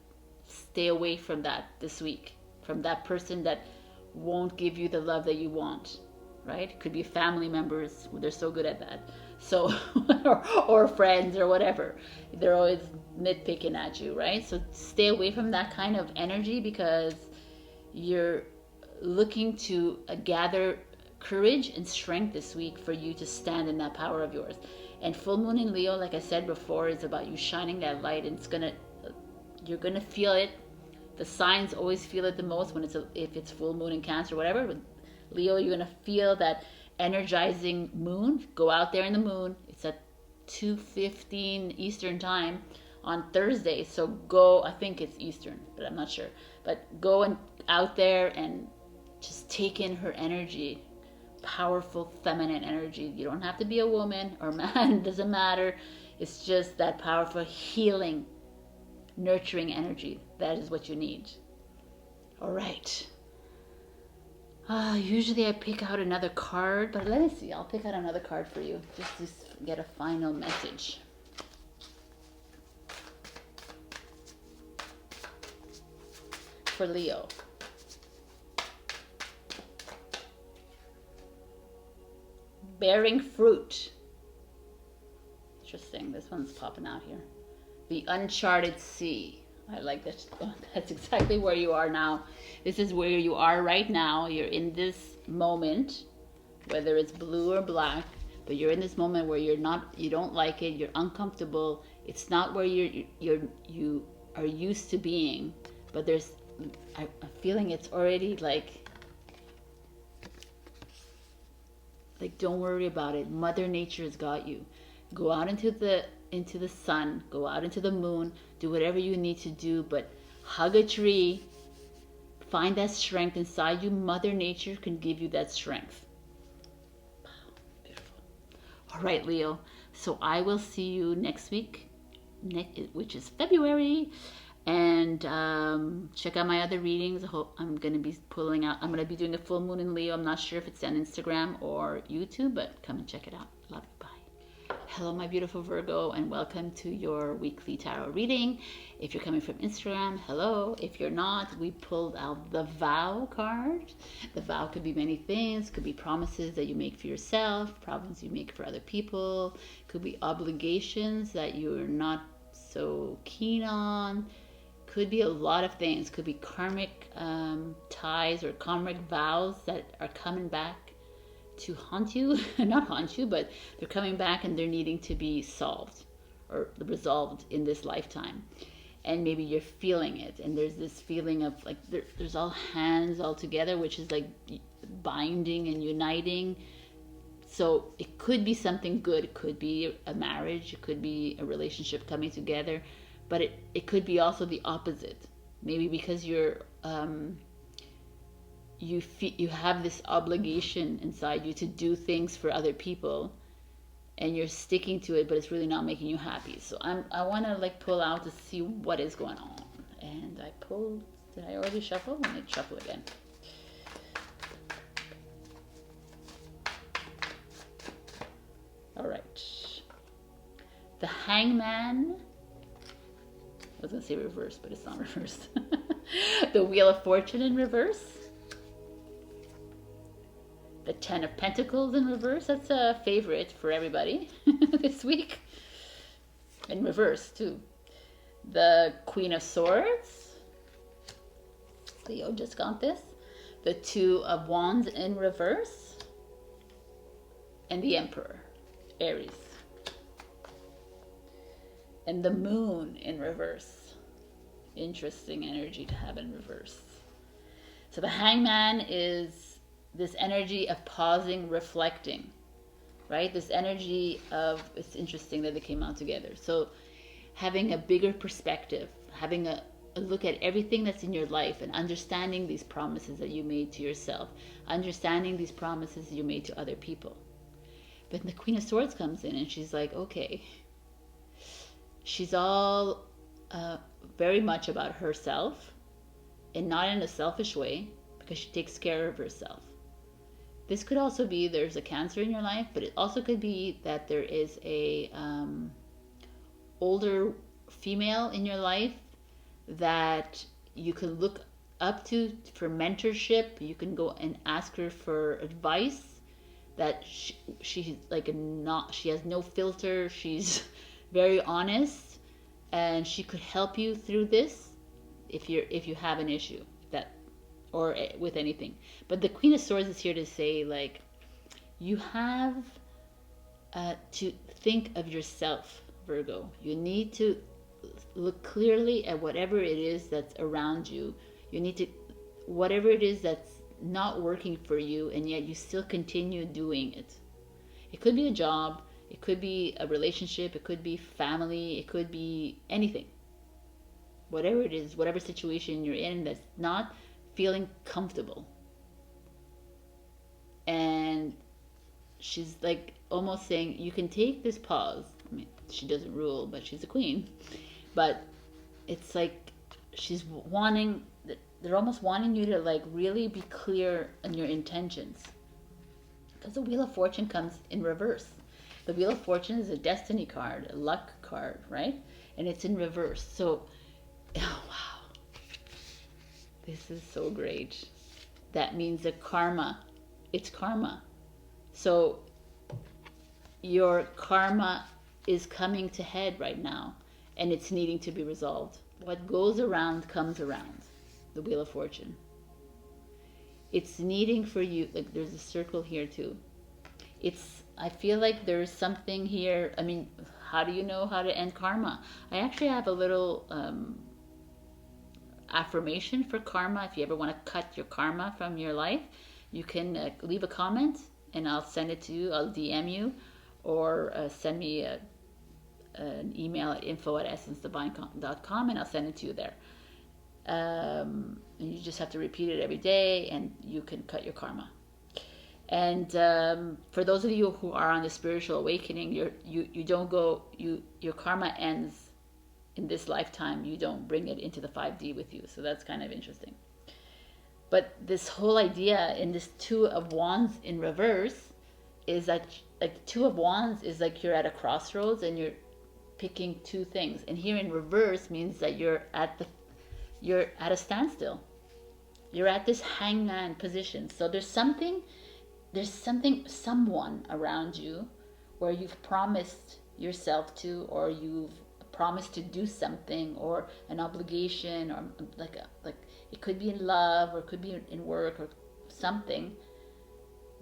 S1: stay away from that this week, from that person that won't give you the love that you want, right? It could be family members, they're so good at that. So, or friends or whatever, they're always nitpicking at you, right? So stay away from that kind of energy, because you're looking to gather courage and strength this week for you to stand in that power of yours. And full moon in Leo, like I said before, is about you shining that light, and you're gonna feel it. The signs always feel it the most when if it's full moon in Cancer or whatever. But Leo, you're gonna feel that energizing moon. Go out there in the moon. It's at 2:15 Eastern time on Thursday. So go, I think it's Eastern, but I'm not sure. But go and out there and just take in her energy. Powerful feminine energy. You don't have to be a woman or man, it doesn't matter. It's just that powerful healing, nurturing energy. That is what you need. All right. Usually I pick out another card, but let me see. I'll pick out another card for you just to get a final message. For Leo. Bearing fruit. Interesting. This one's popping out here. The uncharted sea. I like that. That's exactly where you are now. This is where you are right now. You're in this moment, whether it's blue or black, but you're in this moment where you don't like it. You're uncomfortable. It's not where you are used to being. But I'm feeling it's already like don't worry about it. Mother Nature's got you. Go out into the sun, go out into the moon, do whatever you need to do, but hug a tree, find that strength inside you. Mother Nature can give you that strength. Beautiful. All right, Leo. So I will see you next week, which is February. And check out my other readings. I hope I'm going to be I'm going to be doing a full moon in Leo. I'm not sure if it's on Instagram or YouTube, but come and check it out. Love you. Bye. Hello, my beautiful Virgo, and welcome to your weekly tarot reading. If you're coming from Instagram, hello. If you're not, we pulled out the vow card. The vow could be many things. Could be promises that you make for yourself, promises you make for other people. Could be obligations that you're not so keen on. Could be a lot of things. Could be karmic ties or karmic vows that are coming back to haunt you. Not haunt you, but they're coming back and they're needing to be solved or resolved in this lifetime. And maybe you're feeling it. And there's this feeling of like there's all hands all together, which is like binding and uniting. So it could be something good. It could be a marriage. It could be a relationship coming together. But it could be also the opposite. Maybe because you have this obligation inside you to do things for other people, and you're sticking to it, but it's really not making you happy. So I want to like pull out to see what is going on. And I pulled, did I already shuffle? Let me shuffle again. All right. The Hangman. I was gonna say reverse, but it's not reversed. The Wheel of Fortune in reverse. The Ten of Pentacles in reverse. That's a favorite for everybody this week. In reverse too. The Queen of Swords. Leo just got this. The Two of Wands in reverse. And the Emperor, Aries. And the Moon in reverse. Interesting energy to have in reverse. So the Hangman is this energy of pausing, reflecting, right? This energy of, it's interesting that they came out together. So having a bigger perspective, having a look at everything that's in your life and understanding these promises that you made to yourself, understanding these promises you made to other people. But the Queen of Swords comes in and she's like, okay, she's all very much about herself, and not in a selfish way, because she takes care of herself. This could also be there's a Cancer in your life, but it also could be that there is a older female in your life that you can look up to for mentorship. You can go and ask her for advice. That she's like she has no filter. She's very honest, and she could help you through this if you have an issue that, or with anything. But the Queen of Swords is here to say, like, you have to think of yourself, Virgo. You need to look clearly at whatever it is that's around you. You need to, whatever it is that's not working for you, and yet you still continue doing it. It could be a job, it could be a relationship, it could be family, it could be anything. Whatever it is, whatever situation you're in that's not feeling comfortable. And she's like almost saying, you can take this pause. I mean, she doesn't rule, but she's a queen. But it's like she's wanting, they're almost wanting you to like really be clear on your intentions. Because the Wheel of Fortune comes in reverse. The Wheel of Fortune is a destiny card, a luck card, right? And it's in reverse. So, oh, wow. This is so great. That means the karma. It's karma. So your karma is coming to head right now, and it's needing to be resolved. What goes around comes around. The Wheel of Fortune. It's needing for you, like there's a circle here too. I feel like there's something here. I mean, how do you know how to end karma? I actually have a little affirmation for karma. If you ever want to cut your karma from your life, you can leave a comment and I'll send it to you. I'll DM you, or send me an email at info@essencedivine.com and I'll send it to you there. And you just have to repeat it every day and you can cut your karma. And for those of you who are on the spiritual awakening, you don't go, your karma ends in this lifetime. You don't bring it into the 5D with you. So that's kind of interesting. But this whole idea in this Two of Wands in reverse is that, like, Two of Wands is like you're at a crossroads and you're picking two things. And here in reverse means that you're at a standstill. You're at this hangman position. So there's someone around you where you've promised yourself to, or you've promised to do something, or an obligation, or like it could be in love, or it could be in work, or something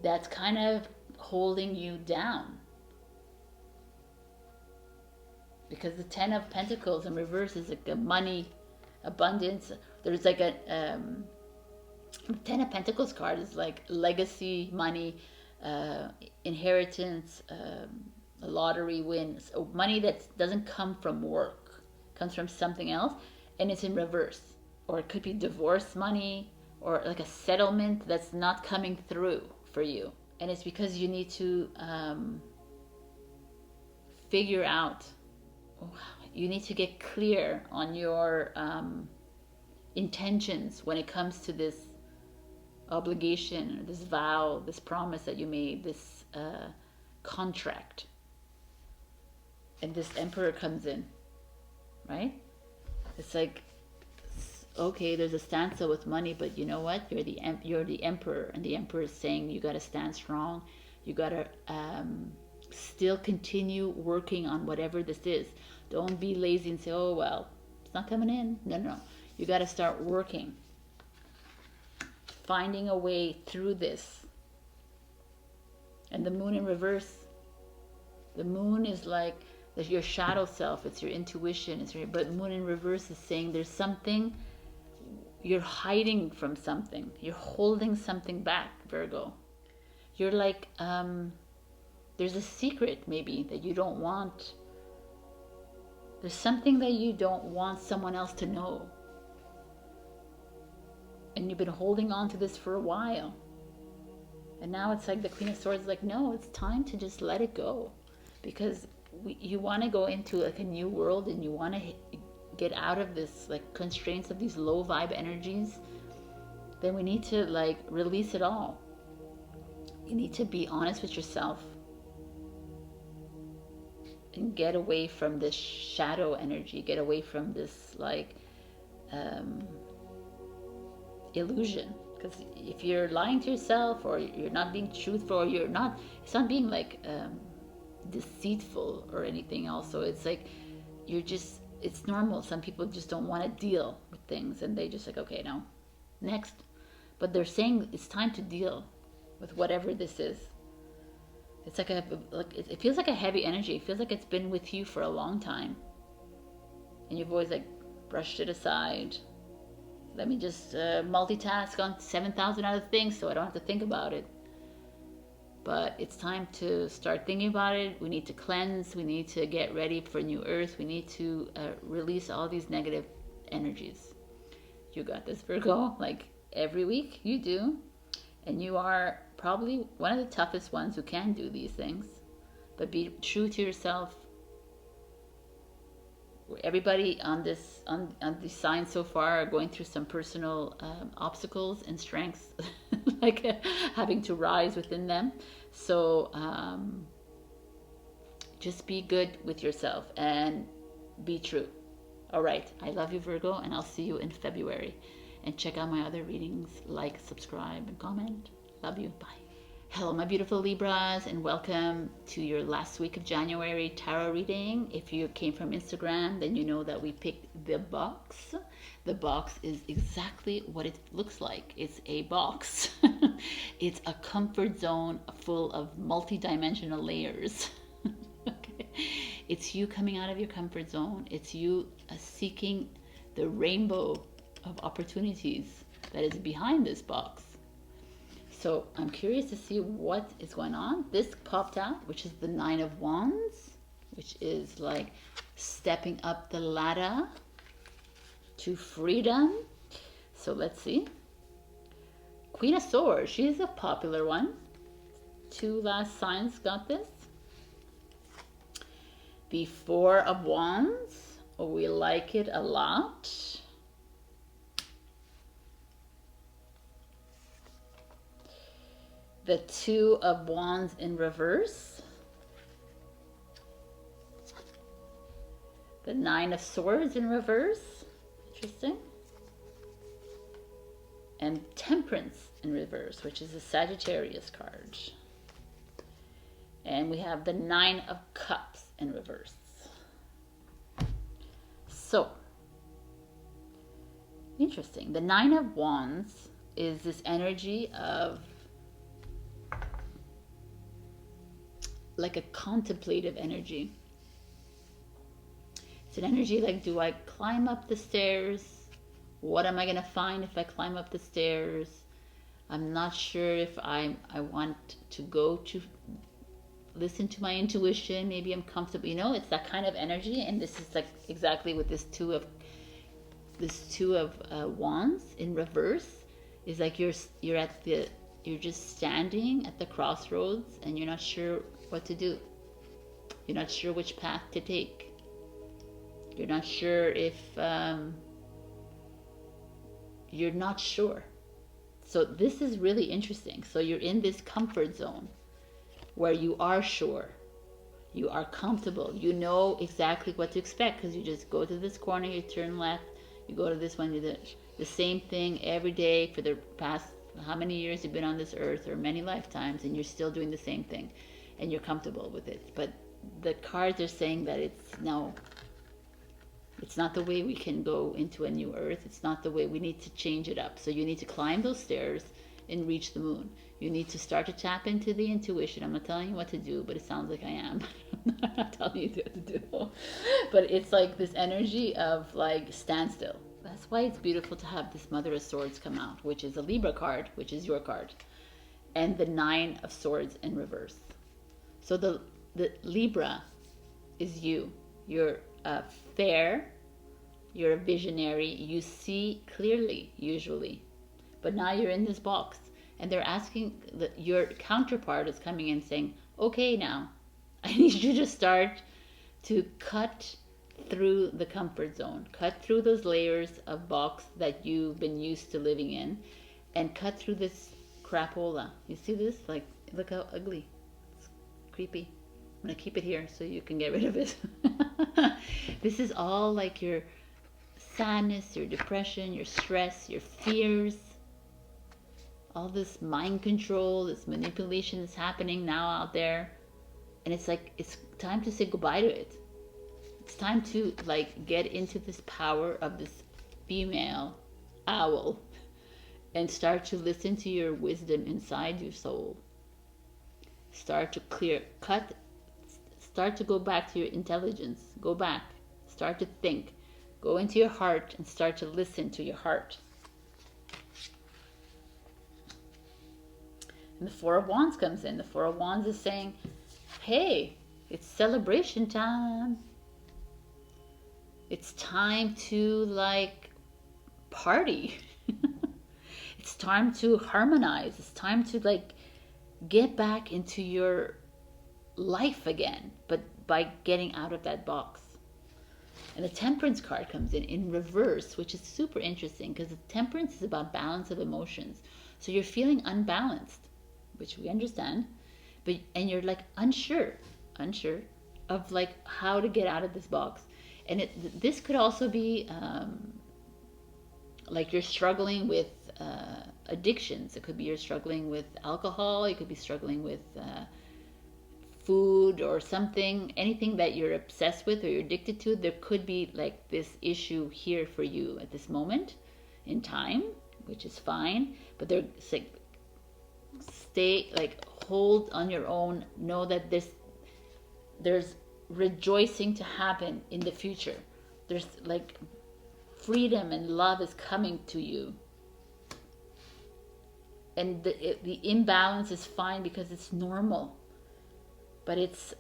S1: that's kind of holding you down. Because the Ten of Pentacles in reverse is like a money abundance. There's like a Ten of Pentacles card is like legacy, money, inheritance, a lottery win, so money that doesn't come from work, comes from something else, and it's in reverse. Or it could be divorce money, or like a settlement that's not coming through for you, and it's because you need to figure out, you need to get clear on your intentions when it comes to this obligation, this vow, this promise that you made, this contract. And this Emperor comes in, right? It's like, okay, there's a standstill with money, but you know what? You're the Emperor, and the Emperor is saying you got to stand strong. You got to still continue working on whatever this is. Don't be lazy and say, oh, well, it's not coming in. No. You got to start working, finding a way through this. And the Moon in reverse, the Moon is like your shadow self. It's your intuition. But Moon in reverse is saying there's something, you're hiding from something. You're holding something back, Virgo. You're like, there's a secret maybe that you don't want. There's something that you don't want someone else to know. And you've been holding on to this for a while. And now it's like the Queen of Swords is like, no, it's time to just let it go. Because you want to go into like a new world, and you want to get out of this like constraints of these low vibe energies. Then we need to like release it all. You need to be honest with yourself and get away from this shadow energy, get away from this like illusion. Because if you're lying to yourself, or you're not being truthful, or it's not being like deceitful or anything else. So it's like it's normal. Some people just don't want to deal with things, and they just like, okay, no, next. But they're saying it's time to deal with whatever this is. It's like it feels like a heavy energy. It feels like it's been with you for a long time, and you've always like brushed it aside. Let me just multitask on 7,000 other things so I don't have to think about it. But it's time to start thinking about it. We need to cleanse. We need to get ready for new earth. We need to release all these negative energies. You got this, Virgo. Like every week you do. And you are probably one of the toughest ones who can do these things. But be true to yourself. Everybody on these signs so far are going through some personal obstacles and strengths, like having to rise within them. So just be good with yourself and be true. All right. I love you, Virgo, and I'll see you in February. And check out my other readings. Like, subscribe, and comment. Love you. Bye. Hello, my beautiful Libras, and welcome to your last week of January tarot reading. If you came from Instagram, then you know that we picked the box. The box is exactly what it looks like. It's a box. It's a comfort zone full of multi-dimensional layers. Okay. It's you coming out of your comfort zone. It's you seeking the rainbow of opportunities that is behind this box. So I'm curious to see what is going on. This popped out, which is the 9 of Wands, which is like stepping up the ladder to freedom. So let's see. Queen of Swords, she's a popular one. 2 last signs got this. The 4 of Wands, we like it a lot. The 2 of Wands in reverse. The 9 of Swords in reverse. Interesting. And Temperance in reverse, which is a Sagittarius card. And we have the 9 of Cups in reverse. So, interesting. The 9 of Wands is this energy of like a contemplative energy. It's an energy like, do I climb up the stairs? What am I going to find if I climb up the stairs? I'm not sure if I want to go to listen to my intuition. Maybe I'm comfortable. You know, it's that kind of energy. And this is like exactly what this two of Wands in reverse is like. You're just standing at the crossroads and you're not sure what to do. You're not sure which path to take. You're not sure if you're not sure. So this is really interesting. So you're in this comfort zone where you are sure, you are comfortable, you know exactly what to expect, because you just go to this corner, you turn left, you go to this one, you do the same thing every day for the past how many years you've been on this earth, or many lifetimes, and you're still doing the same thing and you're comfortable with it. But the cards are saying that it's no, it's not the way we can go into a new earth. It's not the way. We need to change it up. So you need to climb those stairs and reach the moon. You need to start to tap into the intuition. I'm not telling you what to do, but it sounds like I am. I'm not telling you what to do. But it's like this energy of like standstill. That's why it's beautiful to have this Mother of Swords come out, which is a Libra card, which is your card, and the Nine of Swords in reverse. So the Libra is you. You're fair, you're a visionary, you see clearly usually, but now you're in this box and they're asking, your counterpart is coming in saying, okay, now I need you to start to cut through the comfort zone, cut through those layers of box that you've been used to living in, and cut through this crapola. You see this? Like, look how ugly. It's creepy. I'm gonna keep it here so you can get rid of it. This is all like your sadness, your depression, your stress, your fears, all this mind control, this manipulation that's happening now out there. And it's like, it's time to say goodbye to it. It's time to like get into this power of this female owl and start to listen to your wisdom inside your soul. Start to start to go back to your intelligence. Go back. Start to think. Go into your heart and start to listen to your heart. And the Four of Wands comes in. The Four of Wands is saying, hey, it's celebration time. It's time to like party. It's time to harmonize. It's time to like get back into your life again, but by getting out of that box. And the Temperance card comes in reverse, which is super interesting because the Temperance is about balance of emotions. So you're feeling unbalanced, which we understand, and you're like unsure of like how to get out of this box. And this could also be like you're struggling with addictions. It could be you're struggling with alcohol. You could be struggling with food or something, anything that you're obsessed with or you're addicted to. There could be like this issue here for you at this moment in time, which is fine. But they're like, stay like, hold on your own. Know that there's rejoicing to happen in the future. There's like freedom and love is coming to you. And the imbalance is fine because it's normal. But it's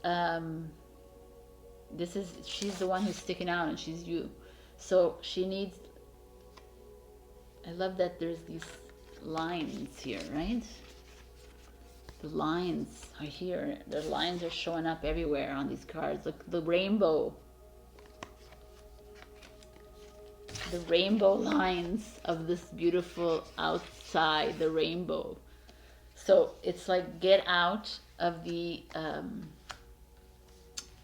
S1: she's the one who's sticking out and she's you. So she needs, I love that there's these lines here, right? The lines are here. The lines are showing up everywhere on these cards. Look, the rainbow. The rainbow lines of this beautiful outside, the rainbow. So it's like get out of the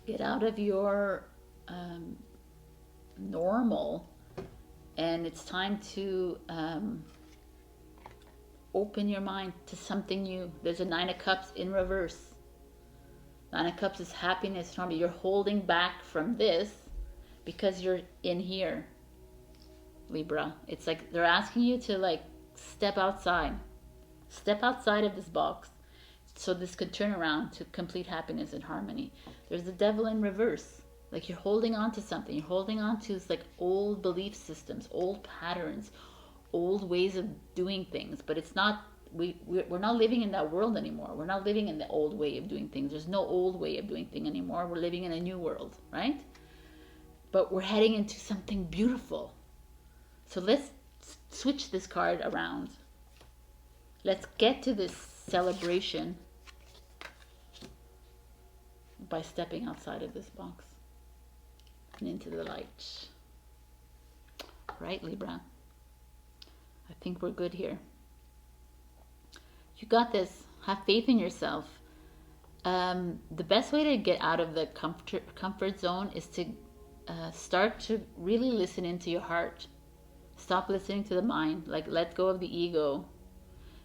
S1: get out of your normal, and it's time to open your mind to something new. There's a Nine of Cups in reverse. Nine of Cups is happiness, harmony. You're holding back from this because you're in here, Libra. It's like they're asking you to like step outside of this box, so this could turn around to complete happiness and harmony. There's the Devil in reverse. Like you're holding on to something. You're holding on to like old belief systems, old patterns, old ways of doing things. But it's not, we're not living in that world anymore. We're not living in the old way of doing things. There's no old way of doing things anymore. We're living in a new world, right? But we're heading into something beautiful. So let's switch this card around. Let's get to this celebration. by stepping outside of this box and into the light. Right, Libra? I think we're good here. You got this. Have faith in yourself. The best way to get out of the comfort zone is to start to really listen into your heart. Stop listening to the mind. Like, let go of the ego.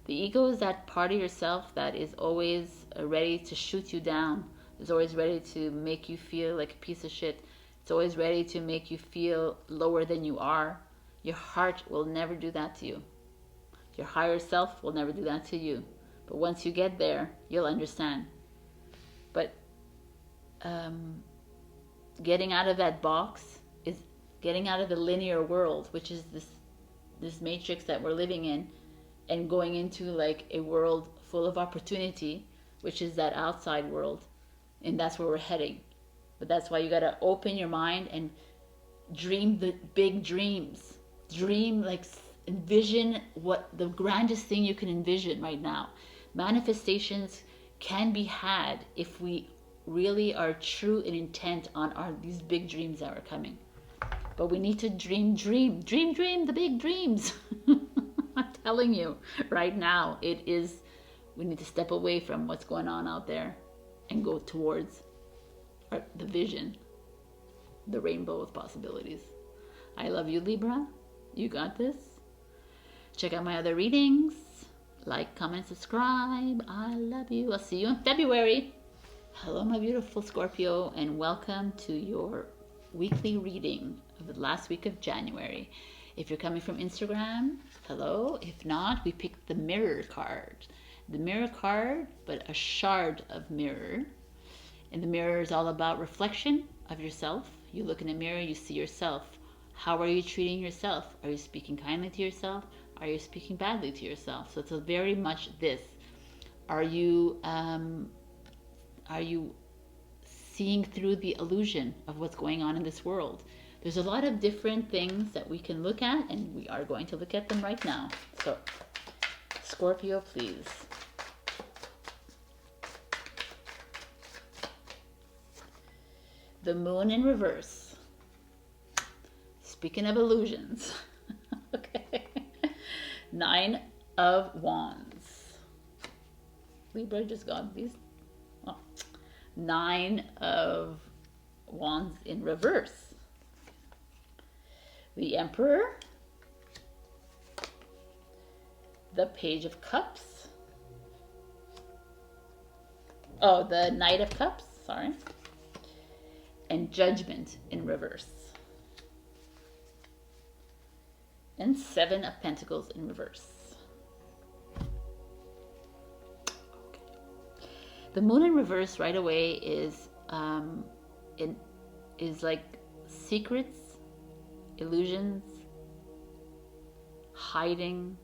S1: The ego is that part of yourself that is always ready to shoot you down. It's always ready to make you feel like a piece of shit. It's always ready to make you feel lower than you are. Your heart will never do that to you. Your higher self will never do that to you. But once you get there, you'll understand. But getting out of that box is getting out of the linear world, which is this matrix that we're living in, and going into like a world full of opportunity, which is that outside world. And that's where we're heading. But that's why you got to open your mind and dream the big dreams. Dream, like, envision what the grandest thing you can envision right now. Manifestations can be had if we really are true in intent on these big dreams that are coming. But we need to dream the big dreams. I'm telling you right now, we need to step away from what's going on out there and go towards the vision, the rainbow of possibilities. I love you, Libra. You got this. Check out my other readings. Like, comment, subscribe. I love you. I'll see you in February. Hello, my beautiful Scorpio, and welcome to your weekly reading of the last week of January. If you're coming from Instagram, hello. If not, we picked the mirror card. The mirror card, but a shard of mirror. And the mirror is all about reflection of yourself. You look in the mirror, you see yourself. How are you treating yourself? Are you speaking kindly to yourself? Are you speaking badly to yourself? So it's very much this. Are you seeing through the illusion of what's going on in this world? There's a lot of different things that we can look at, and we are going to look at them right now. So, Scorpio, please. The moon in reverse. Speaking of illusions. Okay. 9 of Wands. Libra just got these. Oh. 9 of Wands in reverse. The Emperor. The Page of Cups. Oh, the Knight of Cups, sorry. And Judgment in reverse. And 7 of Pentacles in reverse. Okay. The moon in reverse right away is like secrets, illusions, hiding.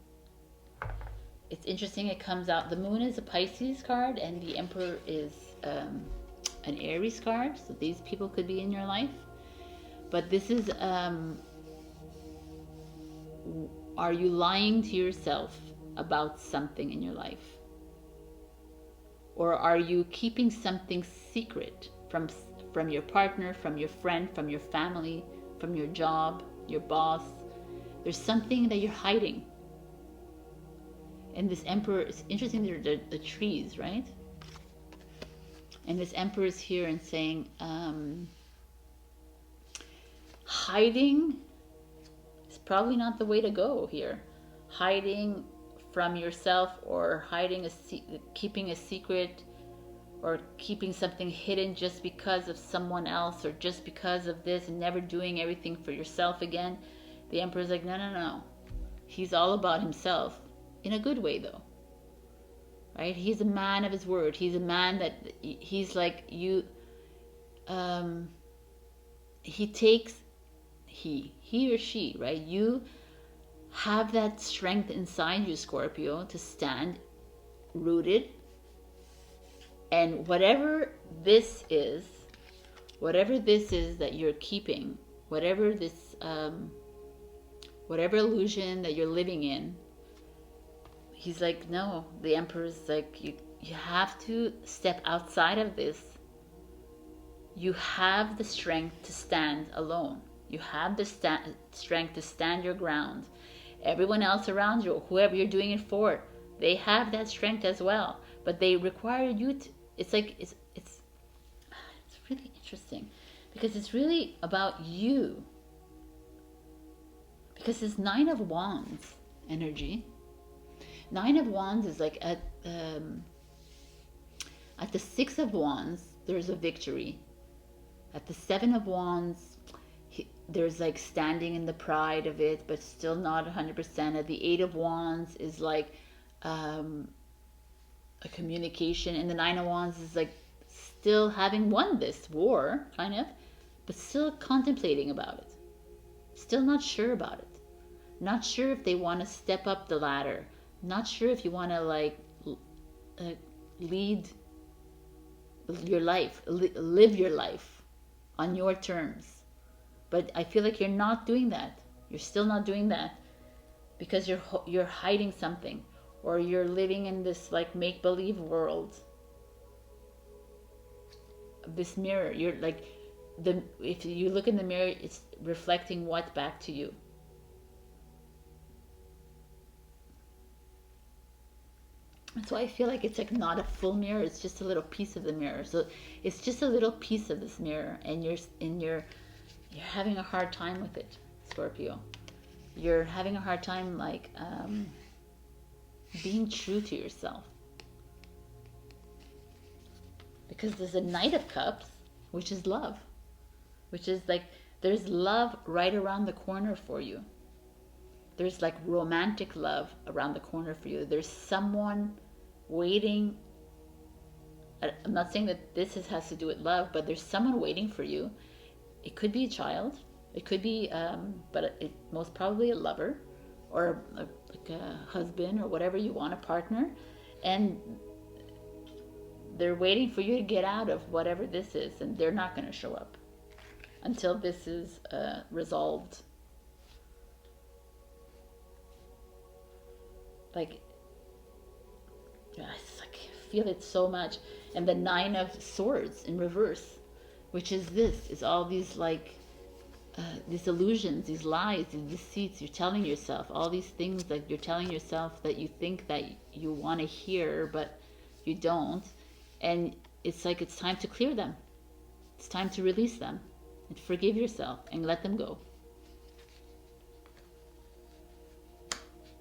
S1: It's interesting, it comes out, the moon is a Pisces card and the Emperor is an Aries card, so these people could be in your life. But this is, are you lying to yourself about something in your life? Or are you keeping something secret from your partner, from your friend, from your family, from your job, your boss? There's something that you're hiding. And this Emperor, it's interesting, the trees, right? And this Emperor is here and saying, hiding is probably not the way to go here. Hiding from yourself, or keeping a secret, or keeping something hidden just because of someone else, or just because of this, and never doing everything for yourself again. The Emperor's like, no. He's all about himself. In a good way, though. Right? He's a man of his word. He's a man that, he's like you, he or she, right? You have that strength inside you, Scorpio, to stand rooted. And whatever this is that you're keeping, whatever illusion that you're living in, he's like, no, the Emperor's like, you have to step outside of this you have the strength to stand alone. You have the strength to stand your ground. Everyone else around you, whoever you're doing it for, they have that strength as well. But they require you to, it's really interesting, because it's really about you. Because it's 9 of Wands energy. 9 of Wands is like at the 6 of Wands, there's a victory. At the 7 of Wands, there's like standing in the pride of it, but still not 100%. At the 8 of Wands is like a communication. And the 9 of Wands is like still having won this war, kind of, but still contemplating about it. Still not sure about it. Not sure if they want to step up the ladder. Not sure if you want to like lead your life, live your life on your terms. But I feel like you're not doing that. You're still not doing that because you're hiding something, or you're living in this like make-believe world. This mirror, you're like if you look in the mirror, it's reflecting what back to you? So I feel like it's like not a full mirror, it's just a little piece of the mirror. So it's just a little piece of this mirror, and you're having a hard time with it, Scorpio. You're having a hard time like being true to yourself. Because there's a Knight of Cups, which is love. Which is like, there's love right around the corner for you. There's like romantic love around the corner for you. There's someone waiting. I'm not saying that this has to do with love, but there's someone waiting for you. It could be a child. It could be, but most probably a lover, or like a husband, or whatever you want, a partner. And they're waiting for you to get out of whatever this is, and they're not going to show up until this is resolved. Like, yes, I feel it so much. And the 9 of Swords in reverse, which is this, is all these like these illusions, these lies, these deceits you're telling yourself, all these things that you're telling yourself that you think that you want to hear, but you don't. And it's like, it's time to clear them. It's time to release them and forgive yourself and let them go.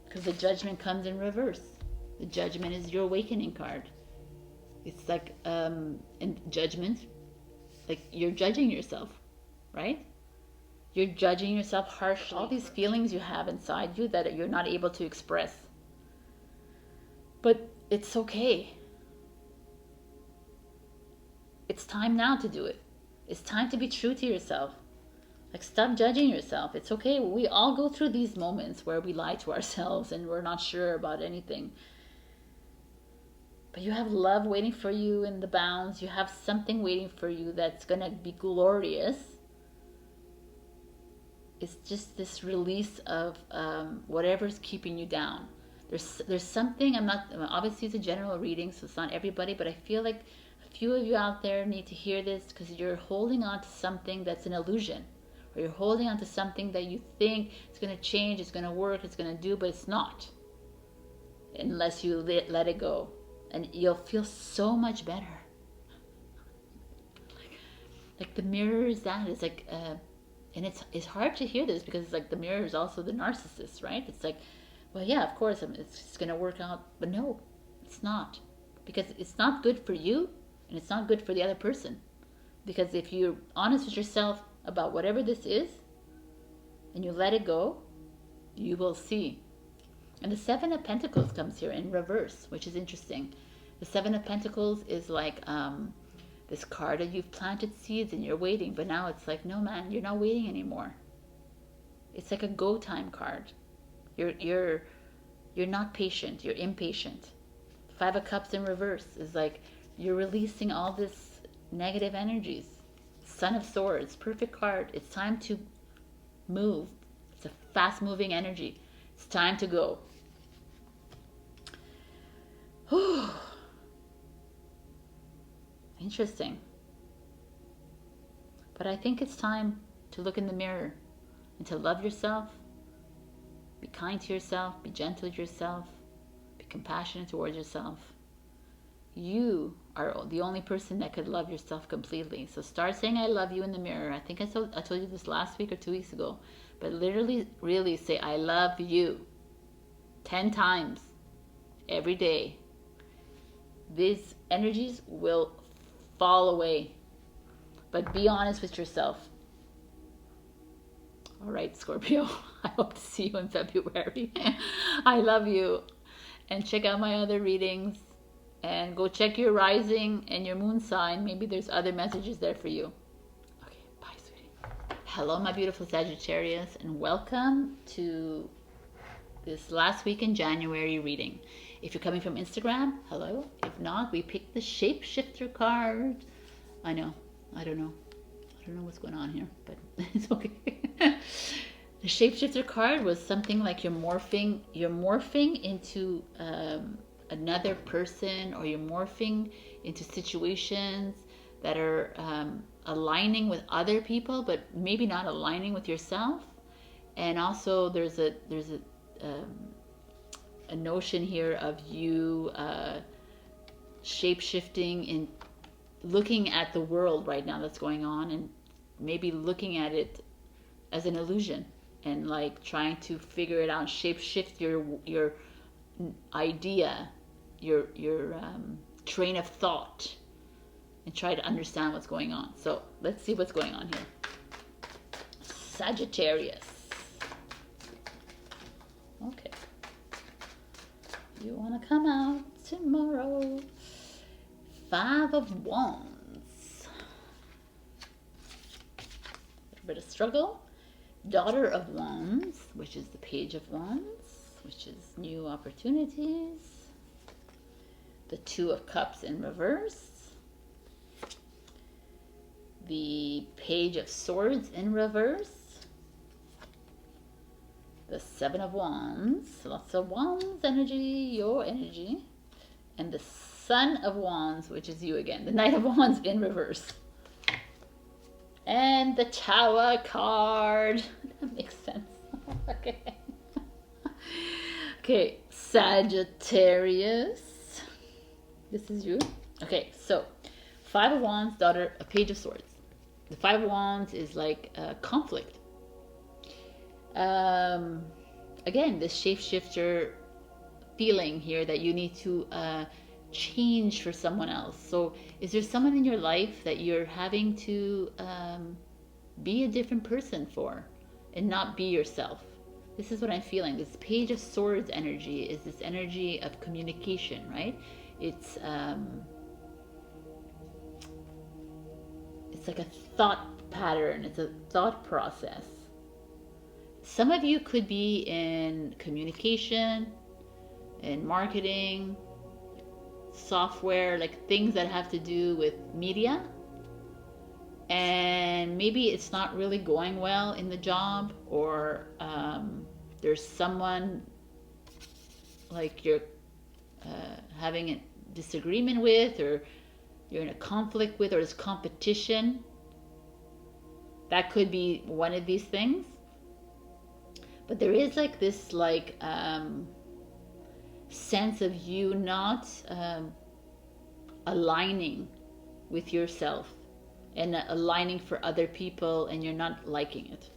S1: Because the Judgment comes in reverse. The Judgment is your awakening card. It's like, in Judgment, like you're judging yourself, right? You're judging yourself harshly. All these feelings you have inside you that you're not able to express. But it's okay. It's time now to do it. It's time to be true to yourself. Like, stop judging yourself. It's okay. We all go through these moments where we lie to ourselves and we're not sure about anything. But you have love waiting for you in the bounds. You have something waiting for you that's going to be glorious. It's just this release of whatever's keeping you down. There's something, obviously it's a general reading, so it's not everybody, but I feel like a few of you out there need to hear this, because you're holding on to something that's an illusion, or you're holding on to something that you think it's going to change, it's going to work, it's going to do, but it's not, unless you let it go, and you'll feel so much better. Like the mirror is that. It's like, and it's hard to hear this, because it's like the mirror is also the narcissist, right? It's like, well, yeah, of course, it's going to work out, but no, it's not, because it's not good for you. And it's not good for the other person. Because if you're honest with yourself about whatever this is, and you let it go, you will see. And the 7 of Pentacles comes here in reverse, which is interesting. The 7 of Pentacles is like this card that you've planted seeds and you're waiting. But now it's like, no, man, you're not waiting anymore. It's like a go time card. You're not patient. You're impatient. 5 of Cups in reverse is like, you're releasing all this negative energies. Son of Swords, perfect card. It's time to move. It's a fast-moving energy. It's time to go. Interesting. But I think it's time to look in the mirror and to love yourself, be kind to yourself, be gentle to yourself, be compassionate towards yourself. You are the only person that could love yourself completely. So start saying I love you in the mirror. I think I told you this last week or 2 weeks ago. But literally, really say I love you 10 times every day. These energies will fall away. But be honest with yourself. All right, Scorpio, I hope to see you in February. I love you. And check out my other readings. And go check your rising and your moon sign. Maybe there's other messages there for you. Okay, bye, sweetie. Hello, my beautiful Sagittarius, and welcome to this last week in January reading. If you're coming from Instagram, hello. If not, we picked the Shapeshifter card. I know. I don't know what's going on here, but it's okay. The Shapeshifter card was something like you're morphing into another person, or you're morphing into situations that are aligning with other people, but maybe not aligning with yourself. And also there's a notion here of you shape-shifting in looking at the world right now that's going on, and maybe looking at it as an illusion, and like trying to figure it out, shape-shift your idea, your train of thought, and try to understand what's going on. So let's see what's going on here. Sagittarius. Okay. You want to come out tomorrow? 5 of Wands. A bit of struggle. Daughter of Wands, which is the Page of Wands, which is new opportunities. The 2 of Cups in reverse. The Page of Swords in reverse. The 7 of Wands, lots of Wands energy, your energy. And the Sun of Wands, which is you again. The Knight of Wands in reverse. And the Tower card. That makes sense. Okay. Okay, Sagittarius. This is you. Okay, so 5 of Wands, daughter, a Page of Swords. The 5 of Wands is like conflict. Again, this shapeshifter feeling here that you need to change for someone else. So is there someone in your life that you're having to be a different person for and not be yourself? This is what I'm feeling. This Page of Swords energy is this energy of communication, right? It's like a thought pattern. It's a thought process. Some of you could be in communication, in marketing, software, like things that have to do with media. And maybe it's not really going well in the job, or there's someone like you're having a disagreement with, or you're in a conflict with, or there's competition. That could be one of these things. But there is like this sense of you not aligning with yourself and aligning for other people, and you're not liking it.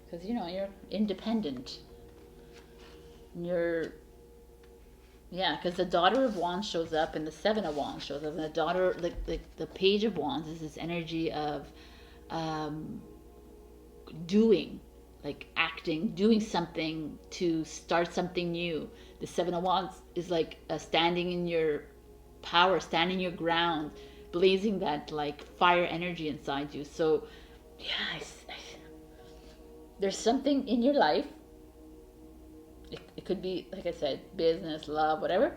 S1: Because, you know, you're independent. Because the Daughter of Wands shows up, and the 7 of Wands shows up, and the Daughter, the Page of Wands is this energy of doing, like acting, doing something to start something new. The 7 of Wands is like standing in your power, standing your ground, blazing that like fire energy inside you. So yeah, there's something in your life. It could be, like I said, business, love, whatever,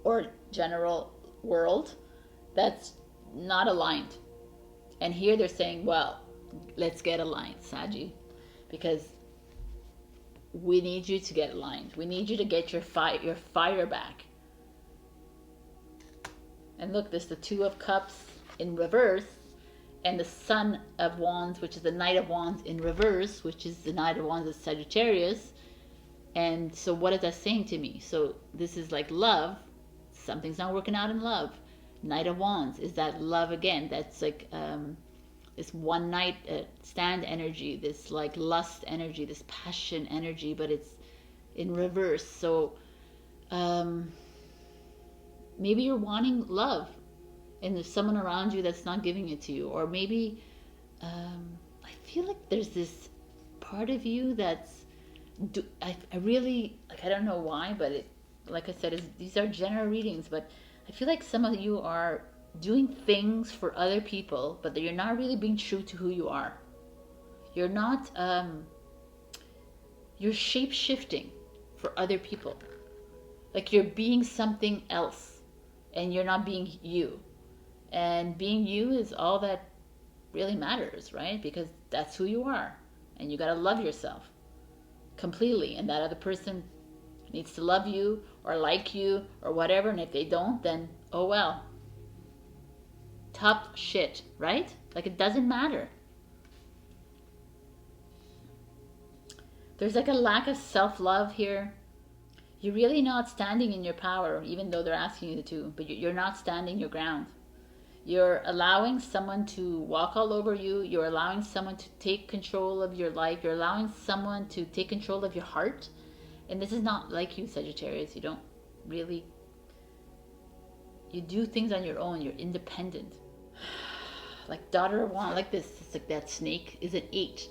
S1: or general world, that's not aligned. And here they're saying, well, let's get aligned, Saggy, because we need you to get aligned. We need you to get your fire back. And look, there's the 2 of Cups in reverse, and the Sun of Wands, which is the Knight of Wands in reverse, which is the Knight of Wands of Sagittarius. And so what is that saying to me? So this is like love. Something's not working out in love. Knight of Wands is that love again. That's like this one night stand energy, this like lust energy, this passion energy, but it's in reverse. So maybe you're wanting love and there's someone around you that's not giving it to you. Or maybe I feel like there's this part of you that's I really, like, I don't know why, but it, like I said, these are general readings, but I feel like some of you are doing things for other people, but you're not really being true to who you are. You're not, you're shape-shifting for other people. Like you're being something else, and you're not being you. And being you is all that really matters, right? Because that's who you are, and you gotta love yourself completely, and that other person needs to love you or like you or whatever, and if they don't, then oh well. Tough shit, right? Like it doesn't matter. There's like a lack of self-love here. You're really not standing in your power, even though they're asking you to, but you're not standing your ground. You're allowing someone to walk all over you. You're allowing someone to take control of your life. You're allowing someone to take control of your heart. And this is not like you, Sagittarius. You don't really, you do things on your own. You're independent. Like Daughter of Wands, like this. It's like that snake is an 8.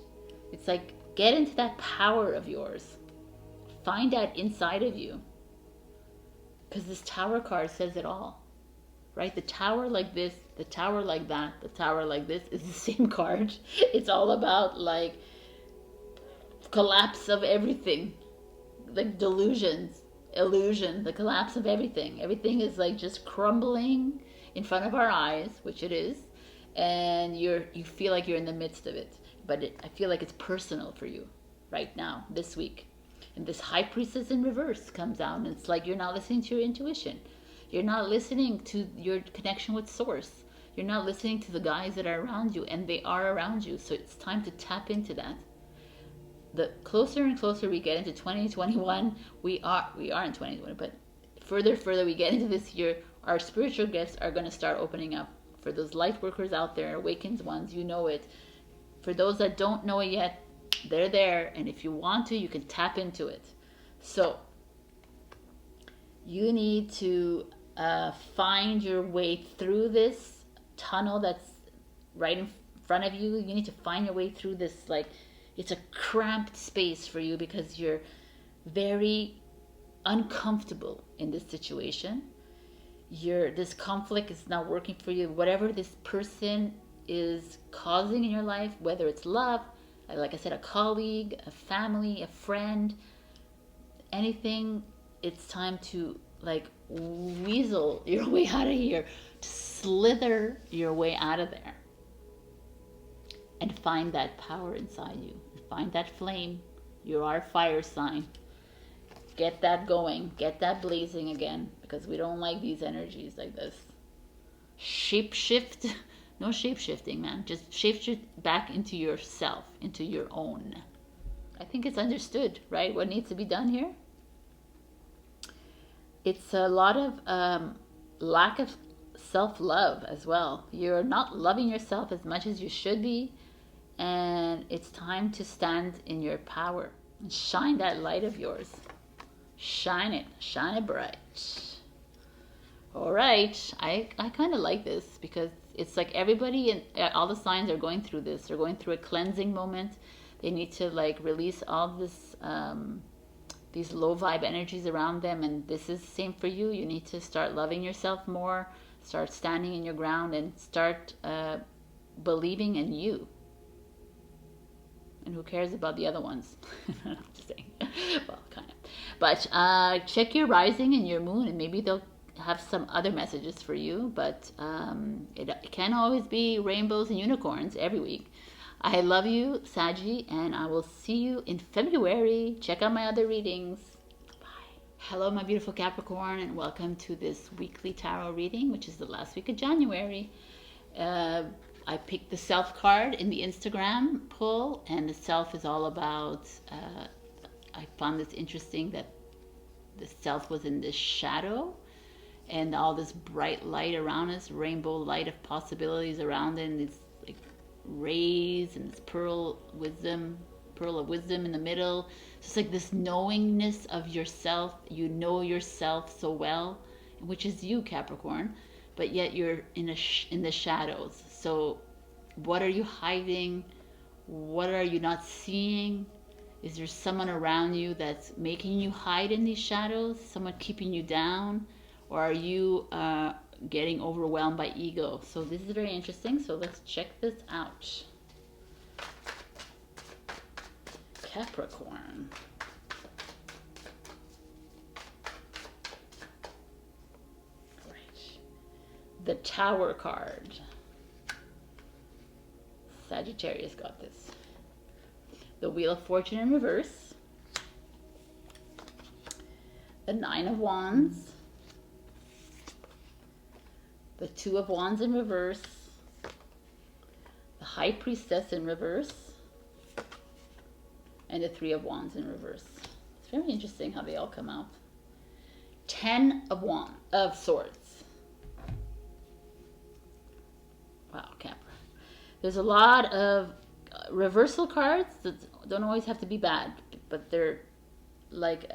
S1: It's like, get into that power of yours. Find that inside of you. Because this Tower card says it all. Right? The tower like this, the tower like that, the tower like this is the same card. It's all about like collapse of everything. Like delusions, illusion, the collapse of everything. Everything is like just crumbling in front of our eyes, which it is. And you feel like you're in the midst of it. But I feel like it's personal for you right now, this week. And this High Priestess in reverse comes out, and it's like you're not listening to your intuition. You're not listening to your connection with Source. You're not listening to the guys that are around you, and they are around you. So it's time to tap into that. The closer and closer we get into 2021, we are in 2020, but further we get into this year, our spiritual gifts are going to start opening up. For those light workers out there, awakened ones, you know it. For those that don't know it yet, they're there, and if you want to, you can tap into it. So you need to find your way through this tunnel that's right in front of you. You need to find your way through this, like, it's a cramped space for you because you're very uncomfortable in this situation. This conflict is not working for you. Whatever this person is causing in your life, whether it's love, like I said, a colleague, a family, a friend, anything, it's time to like weasel your way out of here, to slither your way out of there and find that power inside you. Find that flame. You are a fire sign. Get that going. Get that blazing again, because we don't like these energies like this. Shape shift. No shape shifting, man. Just shape shift back into yourself, into your own. I think it's understood, right? What needs to be done here? It's a lot of lack of self-love as well. You're not loving yourself as much as you should be, and it's time to stand in your power and shine that light of yours. Shine it bright. All right, I kind of like this because it's like everybody and all the signs are going through this. They're going through a cleansing moment. They need to like release all this these low vibe energies around them, and this is the same for you. You need to start loving yourself more, start standing in your ground, and start believing in you. And who cares about the other ones? I'm just saying. Well, kind of. But check your rising and your moon, and maybe they'll have some other messages for you. But it can't always be rainbows and unicorns every week. I love you, Saggy, and I will see you in February. Check out my other readings. Bye. Hello, my beautiful Capricorn, and welcome to this weekly tarot reading, which is the last week of January. I picked the self card in the Instagram pull, and the self is all about, I found this interesting that the self was in this shadow and all this bright light around us, rainbow light of possibilities around it, and it's like rays and this pearl of wisdom in the middle. So it's like this knowingness of yourself. You know yourself so well, which is you, Capricorn, but yet you're in the shadows. So what are you hiding? What are you not seeing? Is there someone around you that's making you hide in these shadows? Someone keeping you down? Or are you getting overwhelmed by ego? So this is very interesting. So let's check this out. Capricorn. Right. The Tower card. Sagittarius got this. The Wheel of Fortune in reverse. The Nine of Wands. The Two of Wands in reverse. The High Priestess in reverse. And the Three of Wands in reverse. It's very interesting how they all come out. 10 of Swords. Wow, Capra. There's a lot of reversal cards that don't always have to be bad, but they're like,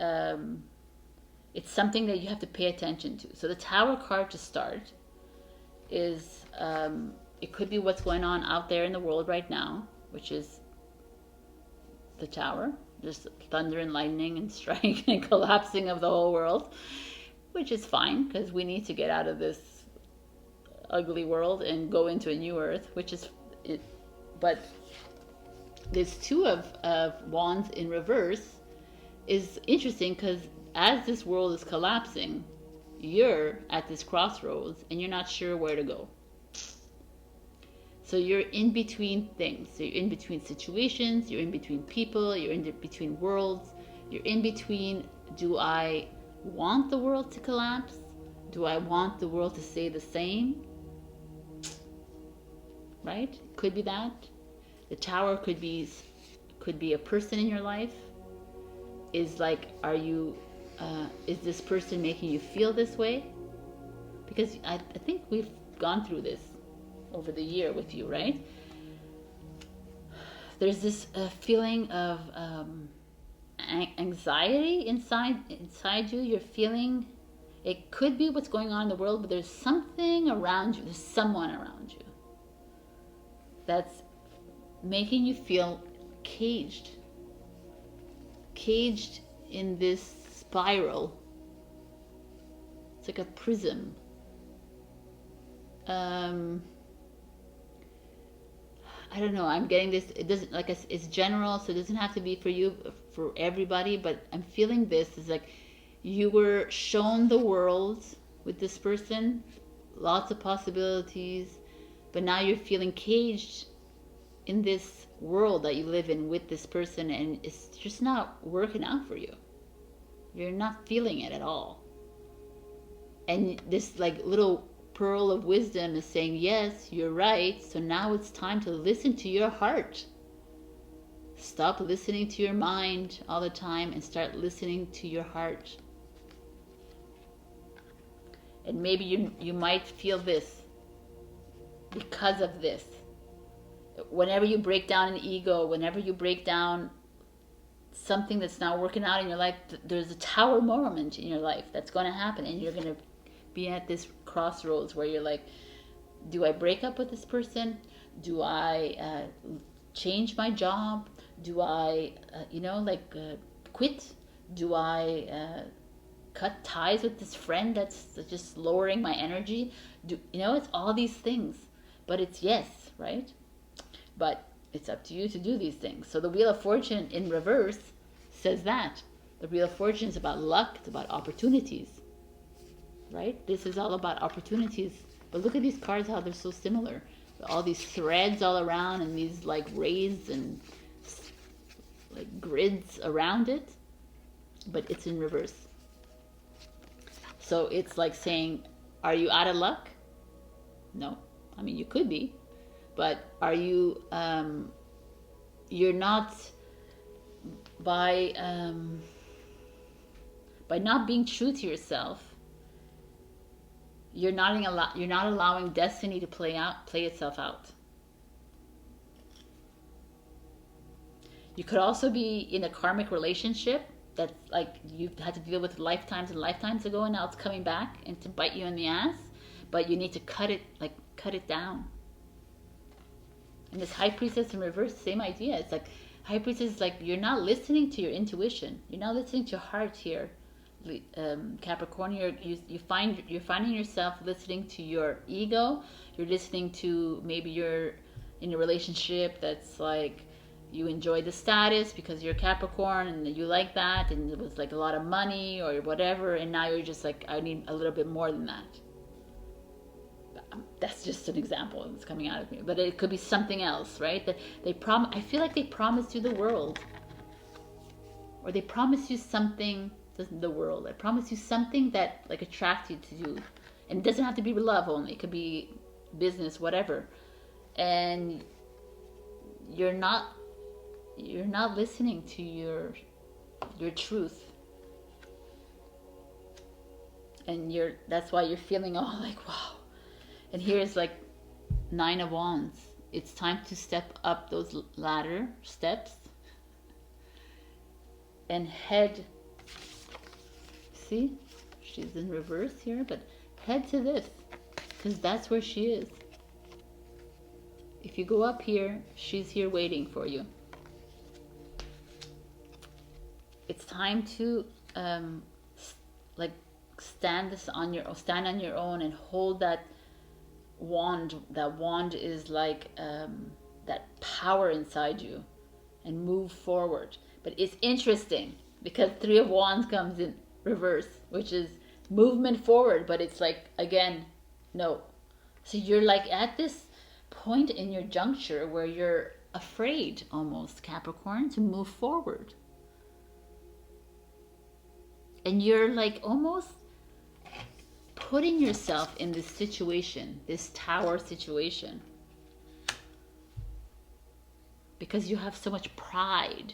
S1: it's something that you have to pay attention to. So the Tower card to start is, it could be what's going on out there in the world right now, which is the Tower, just thunder and lightning and strike and collapsing of the whole world, which is fine because we need to get out of this ugly world and go into a new earth, which is it. But this Two of Wands in reverse is interesting because as this world is collapsing, you're at this crossroads and you're not sure where to go. So you're in between things. So you're in between situations, you're in between people, you're in between worlds, you're in between, do I want the world to collapse? Do I want the world to stay the same? Right? Could be that. The Tower could be a person in your life. Is like, are you, is this person making you feel this way? Because I think we've gone through this over the year with you, right? There's this feeling of anxiety inside you. You're feeling, it could be what's going on in the world, but there's something around you, there's someone around you that's making you feel caged in this spiral. It's like a prism. I don't know, I'm getting this, it doesn't, like, it's general, so it doesn't have to be for you, for everybody, but I'm feeling this is like you were shown the world with this person, lots of possibilities, but now you're feeling caged in this world that you live in with this person, and it's just not working out for you. You're not feeling it at all. And this like little pearl of wisdom is saying, yes, you're right. So now it's time to listen to your heart. Stop listening to your mind all the time and start listening to your heart. And maybe you might feel this because of this. Whenever you break down an ego, whenever you break down something that's not working out in your life, there's a Tower moment in your life that's going to happen, and you're going to be at this crossroads where you're like, do I break up with this person? Do I change my job? Do I, quit? Do I cut ties with this friend that's just lowering my energy? It's all these things, but it's yes, right? But it's up to you to do these things. So the Wheel of Fortune in reverse says that. The Wheel of Fortune is about luck, it's about opportunities, right? This is all about opportunities. But look at these cards, how they're so similar. All these threads all around and these like rays and like grids around it, but it's in reverse. So it's like saying, are you out of luck? No. I mean, you could be. but are you, you're not, by not being true to yourself, you're not allowing destiny to play itself out. You could also be in a karmic relationship that's like you've had to deal with lifetimes and lifetimes ago, and now it's coming back and to bite you in the ass, but you need to cut it down. And this High Priestess in reverse, same idea. It's like High Priestess is like, you're not listening to your intuition. You're not listening to your heart here. Capricorn, you're finding yourself listening to your ego. You're listening to, maybe you're in a relationship that's like, you enjoy the status because you're Capricorn and you like that, and it was like a lot of money or whatever, and now you're just like, I need a little bit more than that. That's just an example that's coming out of me, but it could be something else, right? That I feel like they promised you the world, or they promised you something. The world, I promise you something that like attracts you to you, and it doesn't have to be love only. It could be business, whatever, and you're not listening to your truth, and that's why you're feeling all like, wow. And here's like 9 of Wands. It's time to step up those ladder steps and head. See, she's in reverse here, but head to this, because that's where she is. If you go up here, she's here waiting for you. It's time to like stand on your own and hold that wand. That wand is like that power inside you, and move forward. But it's interesting because 3 of Wands comes in reverse, which is movement forward, but it's like, again, no. So you're like at this point in your juncture where you're afraid almost, Capricorn, to move forward. And you're like almost putting yourself in this situation, this tower situation, because you have so much pride.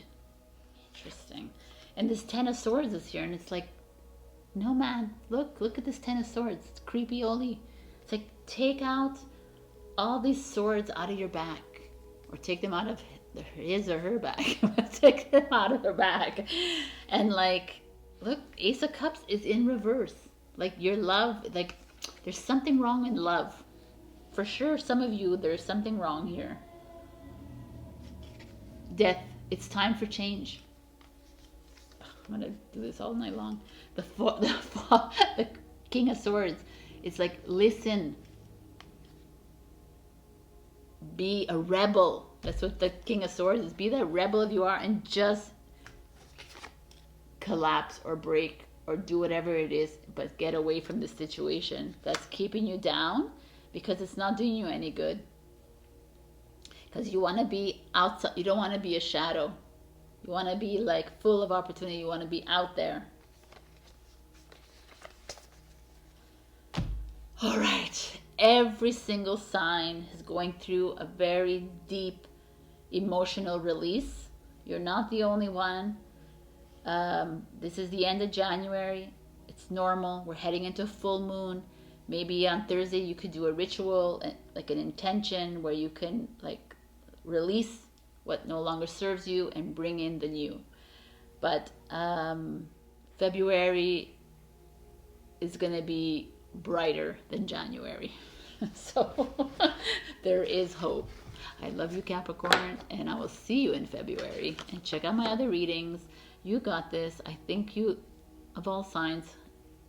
S1: Interesting. And this 10 of Swords is here, and it's like, no man, look at this 10 of Swords. It's creepy Oli. It's like, take out all these swords out of your back, or take them out of his or her back. Take them out of her back. And like, look, Ace of Cups is in reverse. Like your love, like there's something wrong in love. For sure, some of you, there's something wrong here. Death, it's time for change. I'm gonna do this all night long. The King of Swords, it's like, listen, be a rebel. That's what the King of Swords is. Be that rebel you are, and just collapse or break or do whatever it is, but get away from the situation that's keeping you down, because it's not doing you any good. Because you want to be outside. You don't want to be a shadow. You want to be like full of opportunity. You want to be out there. All right. Every single sign is going through a very deep emotional release. You're not the only one. This is the end of January. It's normal. We're heading into a full moon. Maybe on Thursday you could do a ritual, like an intention, where you can like release what no longer serves you and bring in the new. But February is going to be brighter than January. So there is hope. I love you, Capricorn, and I will see you in February. And check out my other readings. You got this. I think you, of all signs,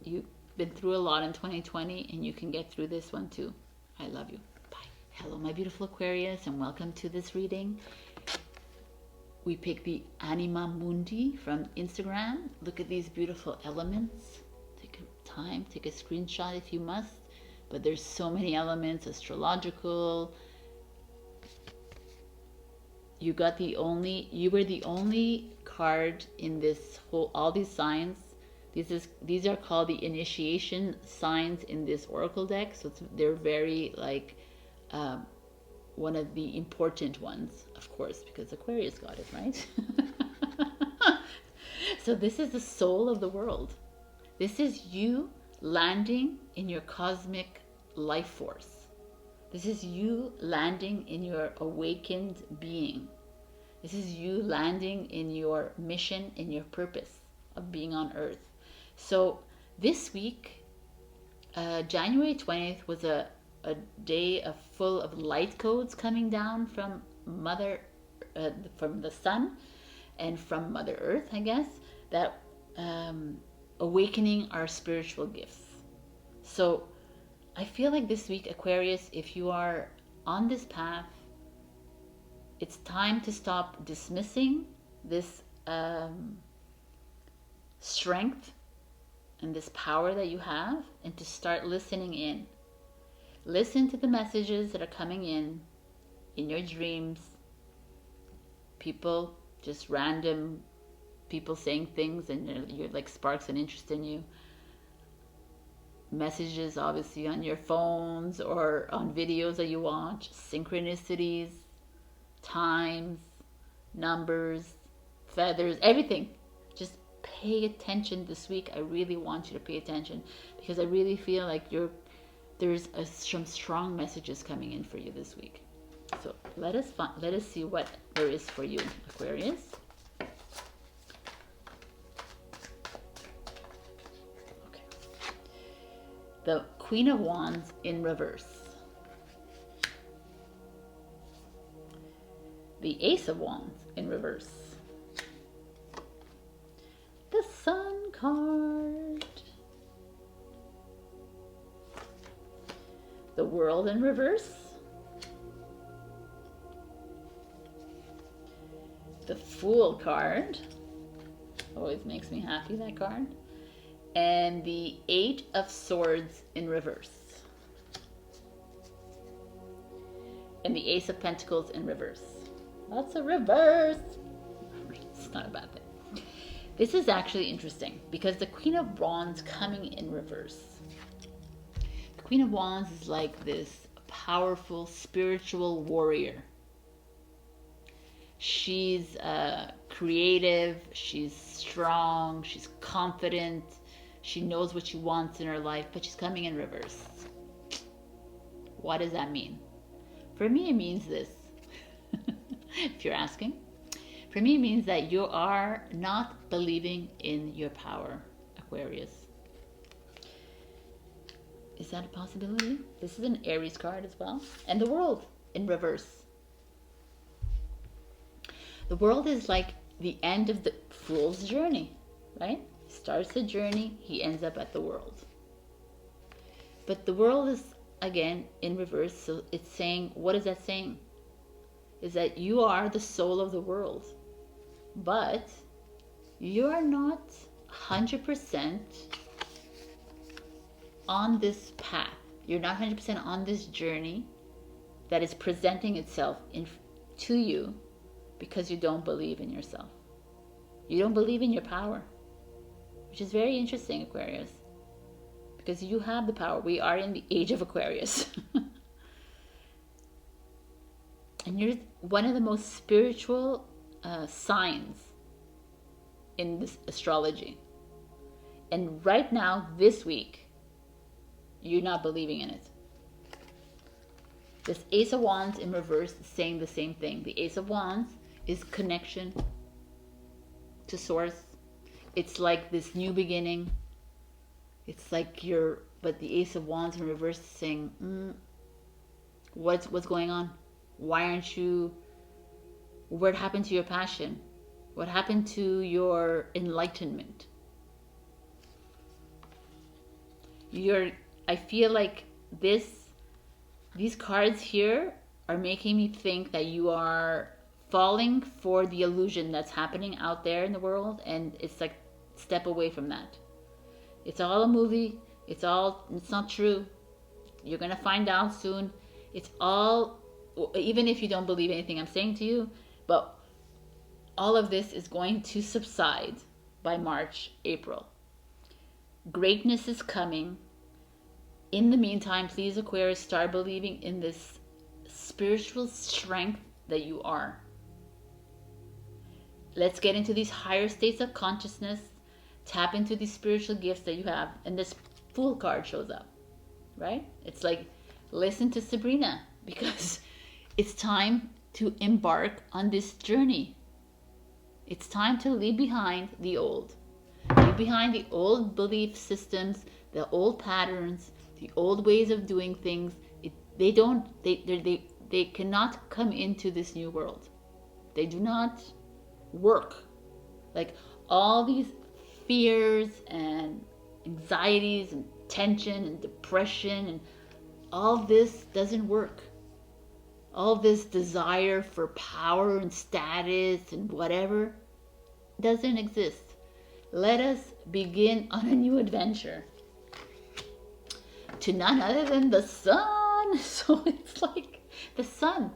S1: you've been through a lot in 2020, and you can get through this one too. I love you. Bye. Hello, my beautiful Aquarius, and welcome to this reading. We picked the Anima Mundi from Instagram. Look at these beautiful elements. Take a time, take a screenshot if you must. But there's so many elements, astrological. You were the only card in this whole, all these signs. These are called the initiation signs in this oracle deck. So they're very like one of the important ones, of course, because Aquarius got it, right? So this is the soul of the world. This is you landing in your cosmic life force. This is you landing in your awakened being. This is you landing in your mission, in your purpose of being on Earth. So this week, January 20th was a day full of light codes coming down from from the sun and from Mother Earth, I guess, that awakening our spiritual gifts. So I feel like this week, Aquarius, if you are on this path, it's time to stop dismissing this strength and this power that you have, and to start listening in. Listen to the messages that are coming in your dreams. People, just random people saying things, and you're like sparks an interest in you. Messages obviously on your phones or on videos that you watch. Synchronicities, times, numbers, feathers, everything. Just pay attention this week. I really want you to pay attention, because I really feel like there's some strong messages coming in for you this week. So let us see what there is for you, Aquarius. Okay. The Queen of Wands in reverse. The Ace of Wands in reverse. The Sun card. The World in reverse. The Fool card. Always makes me happy, that card. And the Eight of Swords in reverse. And the Ace of Pentacles in reverse. Lots of reverse. It's not a bad thing. This is actually interesting, because the Queen of Wands coming in reverse. The Queen of Wands is like this powerful spiritual warrior. She's creative, she's strong, she's confident, she knows what she wants in her life, but she's coming in reverse. What does that mean? For me, it means this. If you're asking. For me, it means that you are not believing in your power, Aquarius. Is that a possibility? This is an Aries card as well. And the World in reverse. The World is like the end of the Fool's journey, right? He starts the journey, he ends up at the World. But the World is, again, in reverse, so it's saying, what is that saying? Is that you are the soul of the world, but you are not 100% on this path. You're not 100% on this journey that is presenting itself to you, because you don't believe in yourself. You don't believe in your power, which is very interesting, Aquarius, because you have the power. We are in the age of Aquarius. And you're one of the most spiritual signs in this astrology. And right now, this week, you're not believing in it. This Ace of Wands in reverse is saying the same thing. The Ace of Wands is connection to Source. It's like this new beginning. It's like but the Ace of Wands in reverse is saying, what's going on? Why aren't you, what happened to your passion? What happened to your enlightenment? I feel like these cards here are making me think that you are falling for the illusion that's happening out there in the world, and it's like, step away from that. It's all a movie. It's not true. You're gonna find out soon. It's all, even if you don't believe anything I'm saying to you, but all of this is going to subside by March, April. Greatness is coming. In the meantime, please, Aquarius, start believing in this spiritual strength that you are. Let's get into these higher states of consciousness. Tap into these spiritual gifts that you have. And this Fool card shows up, right? It's like, listen to Sabrina, because it's time to embark on this journey. It's time to leave behind the old. Leave behind the old belief systems, the old patterns, the old ways of doing things. They cannot come into this new world. They do not work. Like all these fears and anxieties and tension and depression and all this doesn't work. All this desire for power and status and whatever doesn't exist. Let us begin on a new adventure to none other than the sun. So it's like the sun.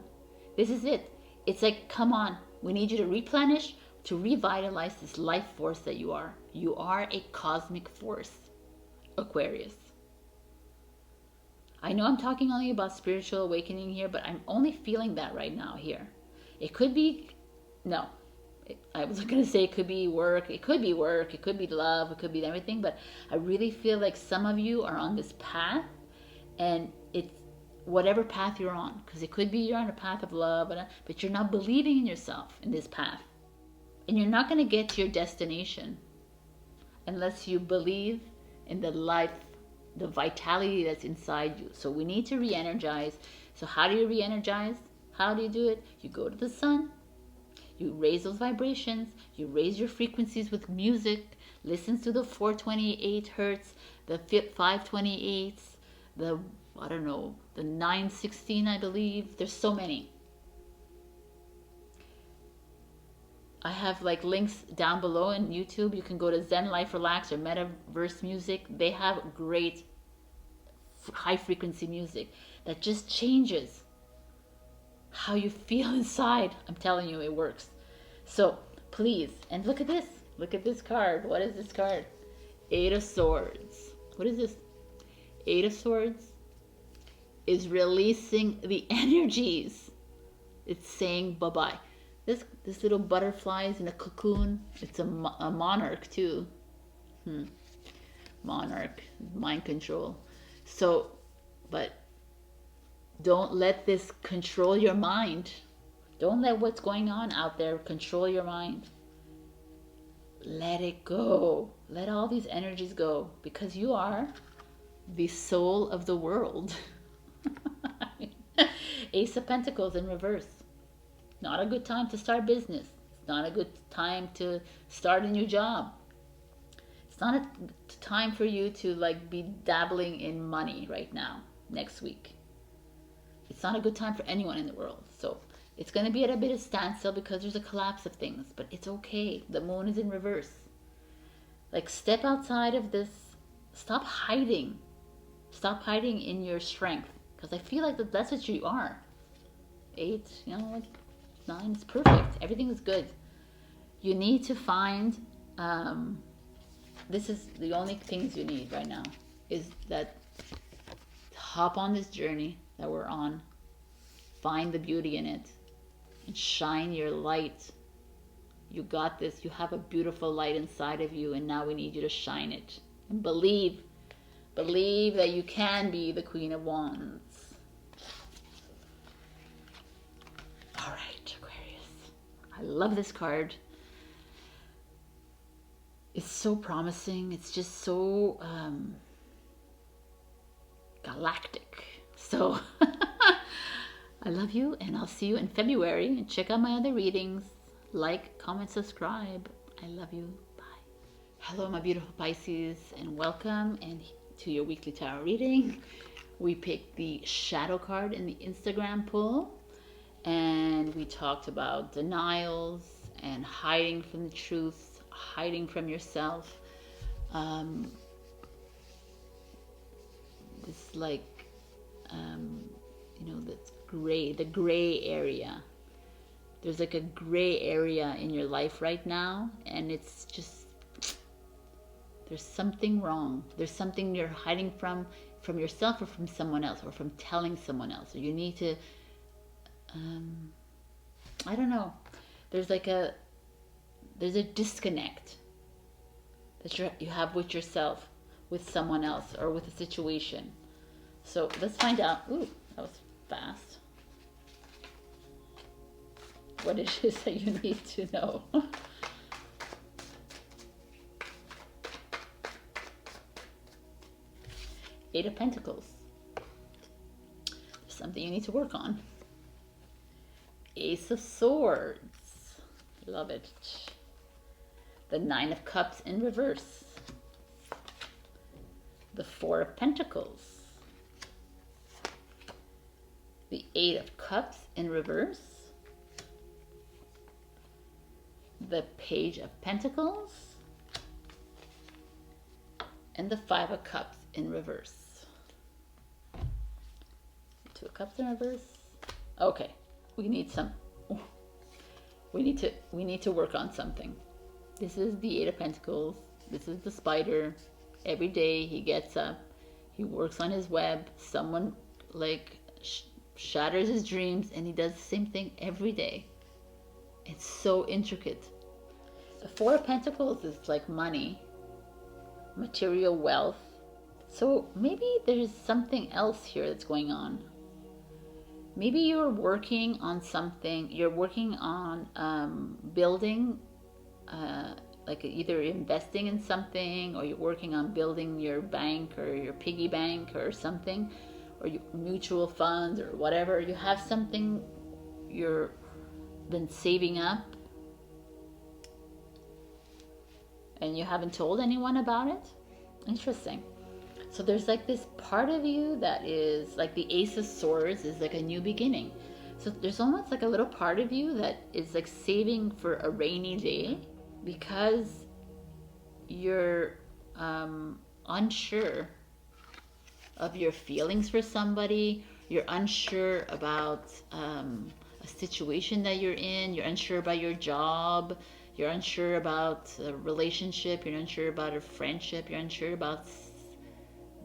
S1: This is it. It's like, come on, we need you to replenish, to revitalize this life force that you are. You are a cosmic force, Aquarius. I know I'm talking only about spiritual awakening here, but I'm only feeling that right now here. It could be, no, I was going to say it could be work. It could be work. It could be love. It could be everything. But I really feel like some of you are on this path, and it's whatever path you're on. Because it could be you're on a path of love, but you're not believing in yourself in this path. And you're not going to get to your destination unless you believe in the life, the vitality that's inside you. So we need to re-energize. So how do you re-energize? How do you do it? You go to the sun. You raise those vibrations. You raise your frequencies with music. Listen to the 428 hertz, the 528s, the, I don't know, the 916, I believe. There's so many. I have like links down below in YouTube. You can go to Zen Life Relax or Metaverse Music. They have great high frequency music that just changes how you feel inside. I'm telling you, it works. So please, and look at this. Look at this card. What is this card? Eight of Swords. What is this? Eight of Swords is releasing the energies. It's saying bye-bye. This little butterfly is in a cocoon. It's a monarch too. Monarch, mind control. So, but don't let this control your mind. Don't let what's going on out there control your mind. Let it go. Let all these energies go, because you are the soul of the world. Ace of Pentacles in reverse. Not a good time to start business. It's not a good time to start a new job. It's not a time for you to like be dabbling in money right now, next week. It's not a good time for anyone in the world. So it's going to be at a bit of standstill because there's a collapse of things, but it's okay. The moon is in reverse. Like, step outside of this. Stop hiding. Stop hiding in your strength, because I feel like that's what you are. 8, like 9 is perfect. Everything is good. You need to find, this is the only things you need right now, is that hop on this journey that we're on. Find the beauty in it and shine your light. You got this. You have a beautiful light inside of you, and now we need you to shine it. And believe that you can be the Queen of Wands. All right, Aquarius. I love this card. It's so promising. It's just so galactic. So I love you, and I'll see you in February. And check out my other readings. Like, comment, subscribe. I love you. Bye. Hello, my beautiful Pisces, and welcome to your weekly tarot reading. We picked the shadow card in the Instagram poll, and we talked about denials and hiding from the truth, hiding from yourself. This the gray area. There's like a gray area in your life right now, and it's just, there's something wrong. There's something you're hiding from yourself, or from someone else, or from telling someone else. So you need to I don't know. There's like there's a disconnect that you have with yourself, with someone else, or with a situation. So let's find out. Ooh, that was fast. What it is that you need to know. Eight of Pentacles. There's something you need to work on. Ace of Swords. Love it. The Nine of Cups in reverse. The Four of Pentacles. The Eight of Cups in reverse. The Page of Pentacles. And the Five of Cups in reverse. Two of Cups in reverse. Okay, we need to work on something. This is the Eight of Pentacles. This is the spider. Every day he gets up, he works on his web. Someone like shatters his dreams, and he does the same thing every day. It's so intricate. The Four of Pentacles is like money, material wealth. So maybe there's something else here that's going on. Maybe you're working on something. You're working on building, like either investing in something, or you're working on building your bank or your piggy bank or something, or mutual funds or whatever. You have something you're been saving up, and you haven't told anyone about it. Interesting. So there's like this part of you that is like the Ace of Swords is like a new beginning. So there's almost like a little part of you that is like saving for a rainy day, because you're unsure of your feelings for somebody. You're unsure about a situation that you're in. You're unsure about your job. You're unsure about a relationship. You're unsure about a friendship. You're unsure about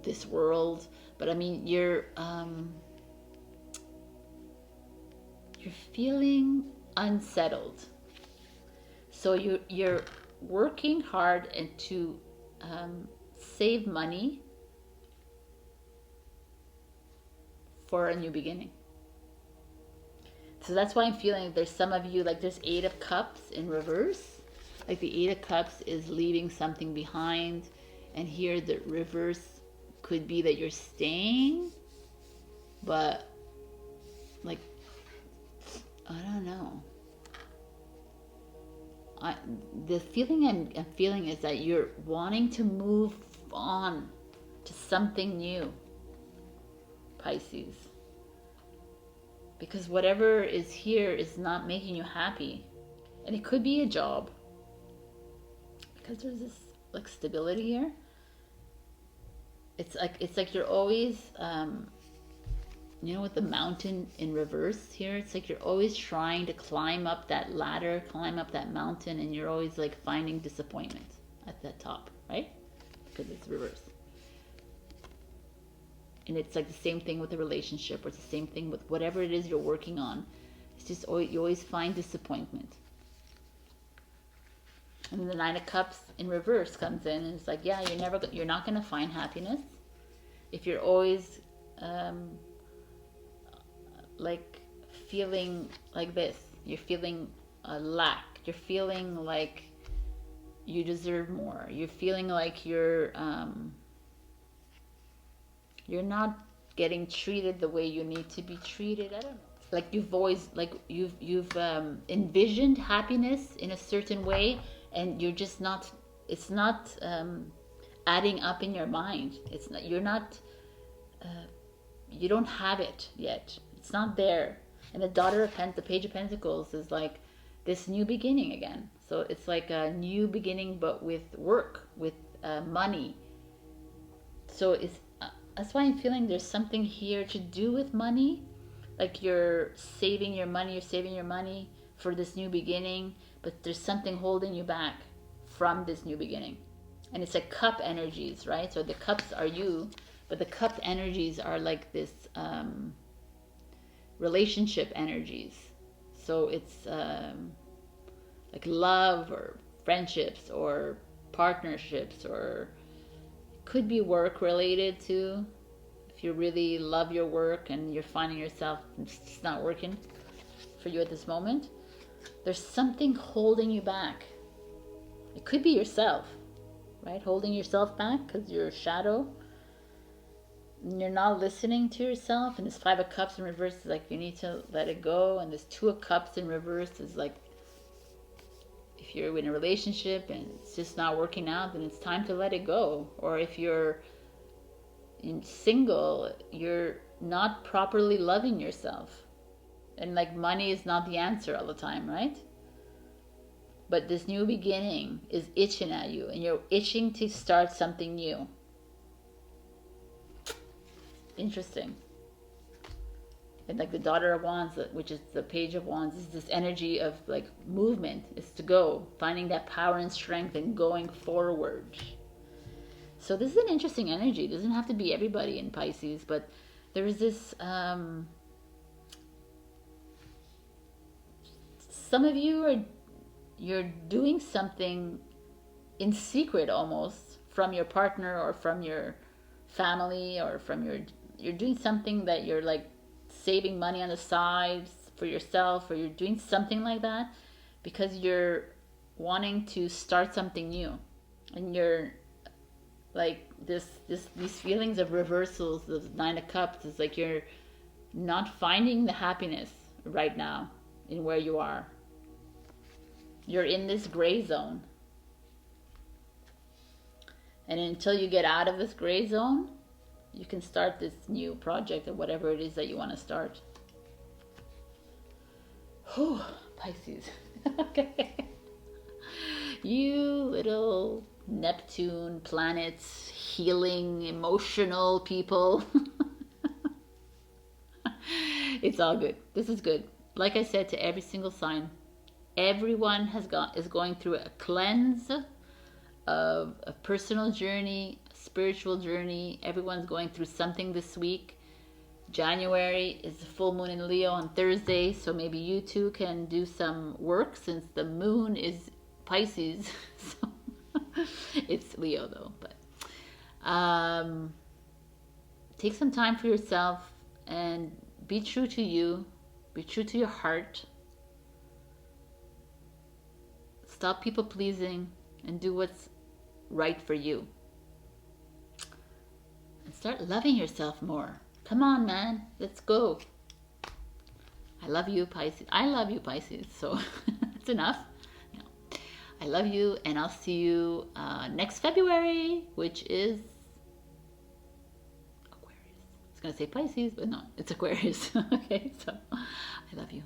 S1: this world. But I mean, you're feeling unsettled. So you're working hard and to save money for a new beginning. So that's why I'm feeling there's some of you, like there's Eight of Cups in reverse. Like the Eight of Cups is leaving something behind. And here the reverse could be that you're staying, but like, I don't know. The feeling I'm feeling is that you're wanting to move on to something new, Pisces. Because whatever is here is not making you happy. And it could be a job, because there's this like stability here. It's like you're always, you know, with the mountain in reverse here, it's like you're always trying to climb up that ladder, climb up that mountain, and you're always like finding disappointment at the top, right? Because it's reverse. And it's like the same thing with the relationship, or it's the same thing with whatever it is you're working on. It's just you always find disappointment. And then the Nine of Cups in reverse comes in, and it's like, yeah, you're not going to find happiness if you're always like feeling like this. You're feeling a lack. You're feeling like you deserve more. You're feeling like you're not getting treated the way you need to be treated. I don't know. Like you've always, like you've envisioned happiness in a certain way, and you're just not. It's not adding up in your mind. It's not. You're not. You don't have it yet. It's not there. And the Page of Pentacles is like this new beginning again. So it's like a new beginning, but with work, with money. So it's. That's why I'm feeling there's something here to do with money. Like you're saving your money for this new beginning, but there's something holding you back from this new beginning. And it's like cup energies, right? So the cups are you, but the cup energies are like this relationship energies. So it's like love or friendships or partnerships, or it could be work related too. If you really love your work and you're finding yourself, it's just not working for you at this moment, there's something holding you back. It could be yourself, right? Holding yourself back because you're a shadow and you're not listening to yourself. And this Five of Cups in reverse is like you need to let it go. And this Two of Cups in reverse is like if you're in a relationship and it's just not working out, then it's time to let it go. Or if you're single, you're not properly loving yourself. And like money is not the answer all the time, right? But this new beginning is itching at you, and you're itching to start something new. Interesting. And like the Daughter of Wands, which is the Page of Wands, is this energy of like movement, is to go, finding that power and strength and going forward. So this is an interesting energy. It doesn't have to be everybody in Pisces, but there is this, some of you you're doing something in secret almost from your partner or from your family or from you're doing something that you're like saving money on the side for yourself, or you're doing something like that because you're wanting to start something new. And you're like these feelings of reversals, the Nine of Cups, is like you're not finding the happiness right now in where you are. You're in this gray zone. And until you get out of this gray zone, you can start this new project or whatever it is that you want to start. Whew, Pisces. Okay. You little Neptune planets, healing, emotional people. It's all good. This is good. Like I said to every single sign, everyone is going through a cleanse of a personal journey, spiritual journey. Everyone's going through something this week. January is the full moon in Leo on Thursday, so maybe you too can do some work since the moon is Pisces. So it's Leo though, but take some time for yourself and be true to you, be true to your heart. Stop people pleasing and do what's right for you. And start loving yourself more. Come on, man. Let's go. I love you, Pisces. I love you, Pisces. So that's enough. No. I love you, and I'll see you next February, which is Aquarius. I was going to say Pisces, but no, it's Aquarius. Okay, so I love you.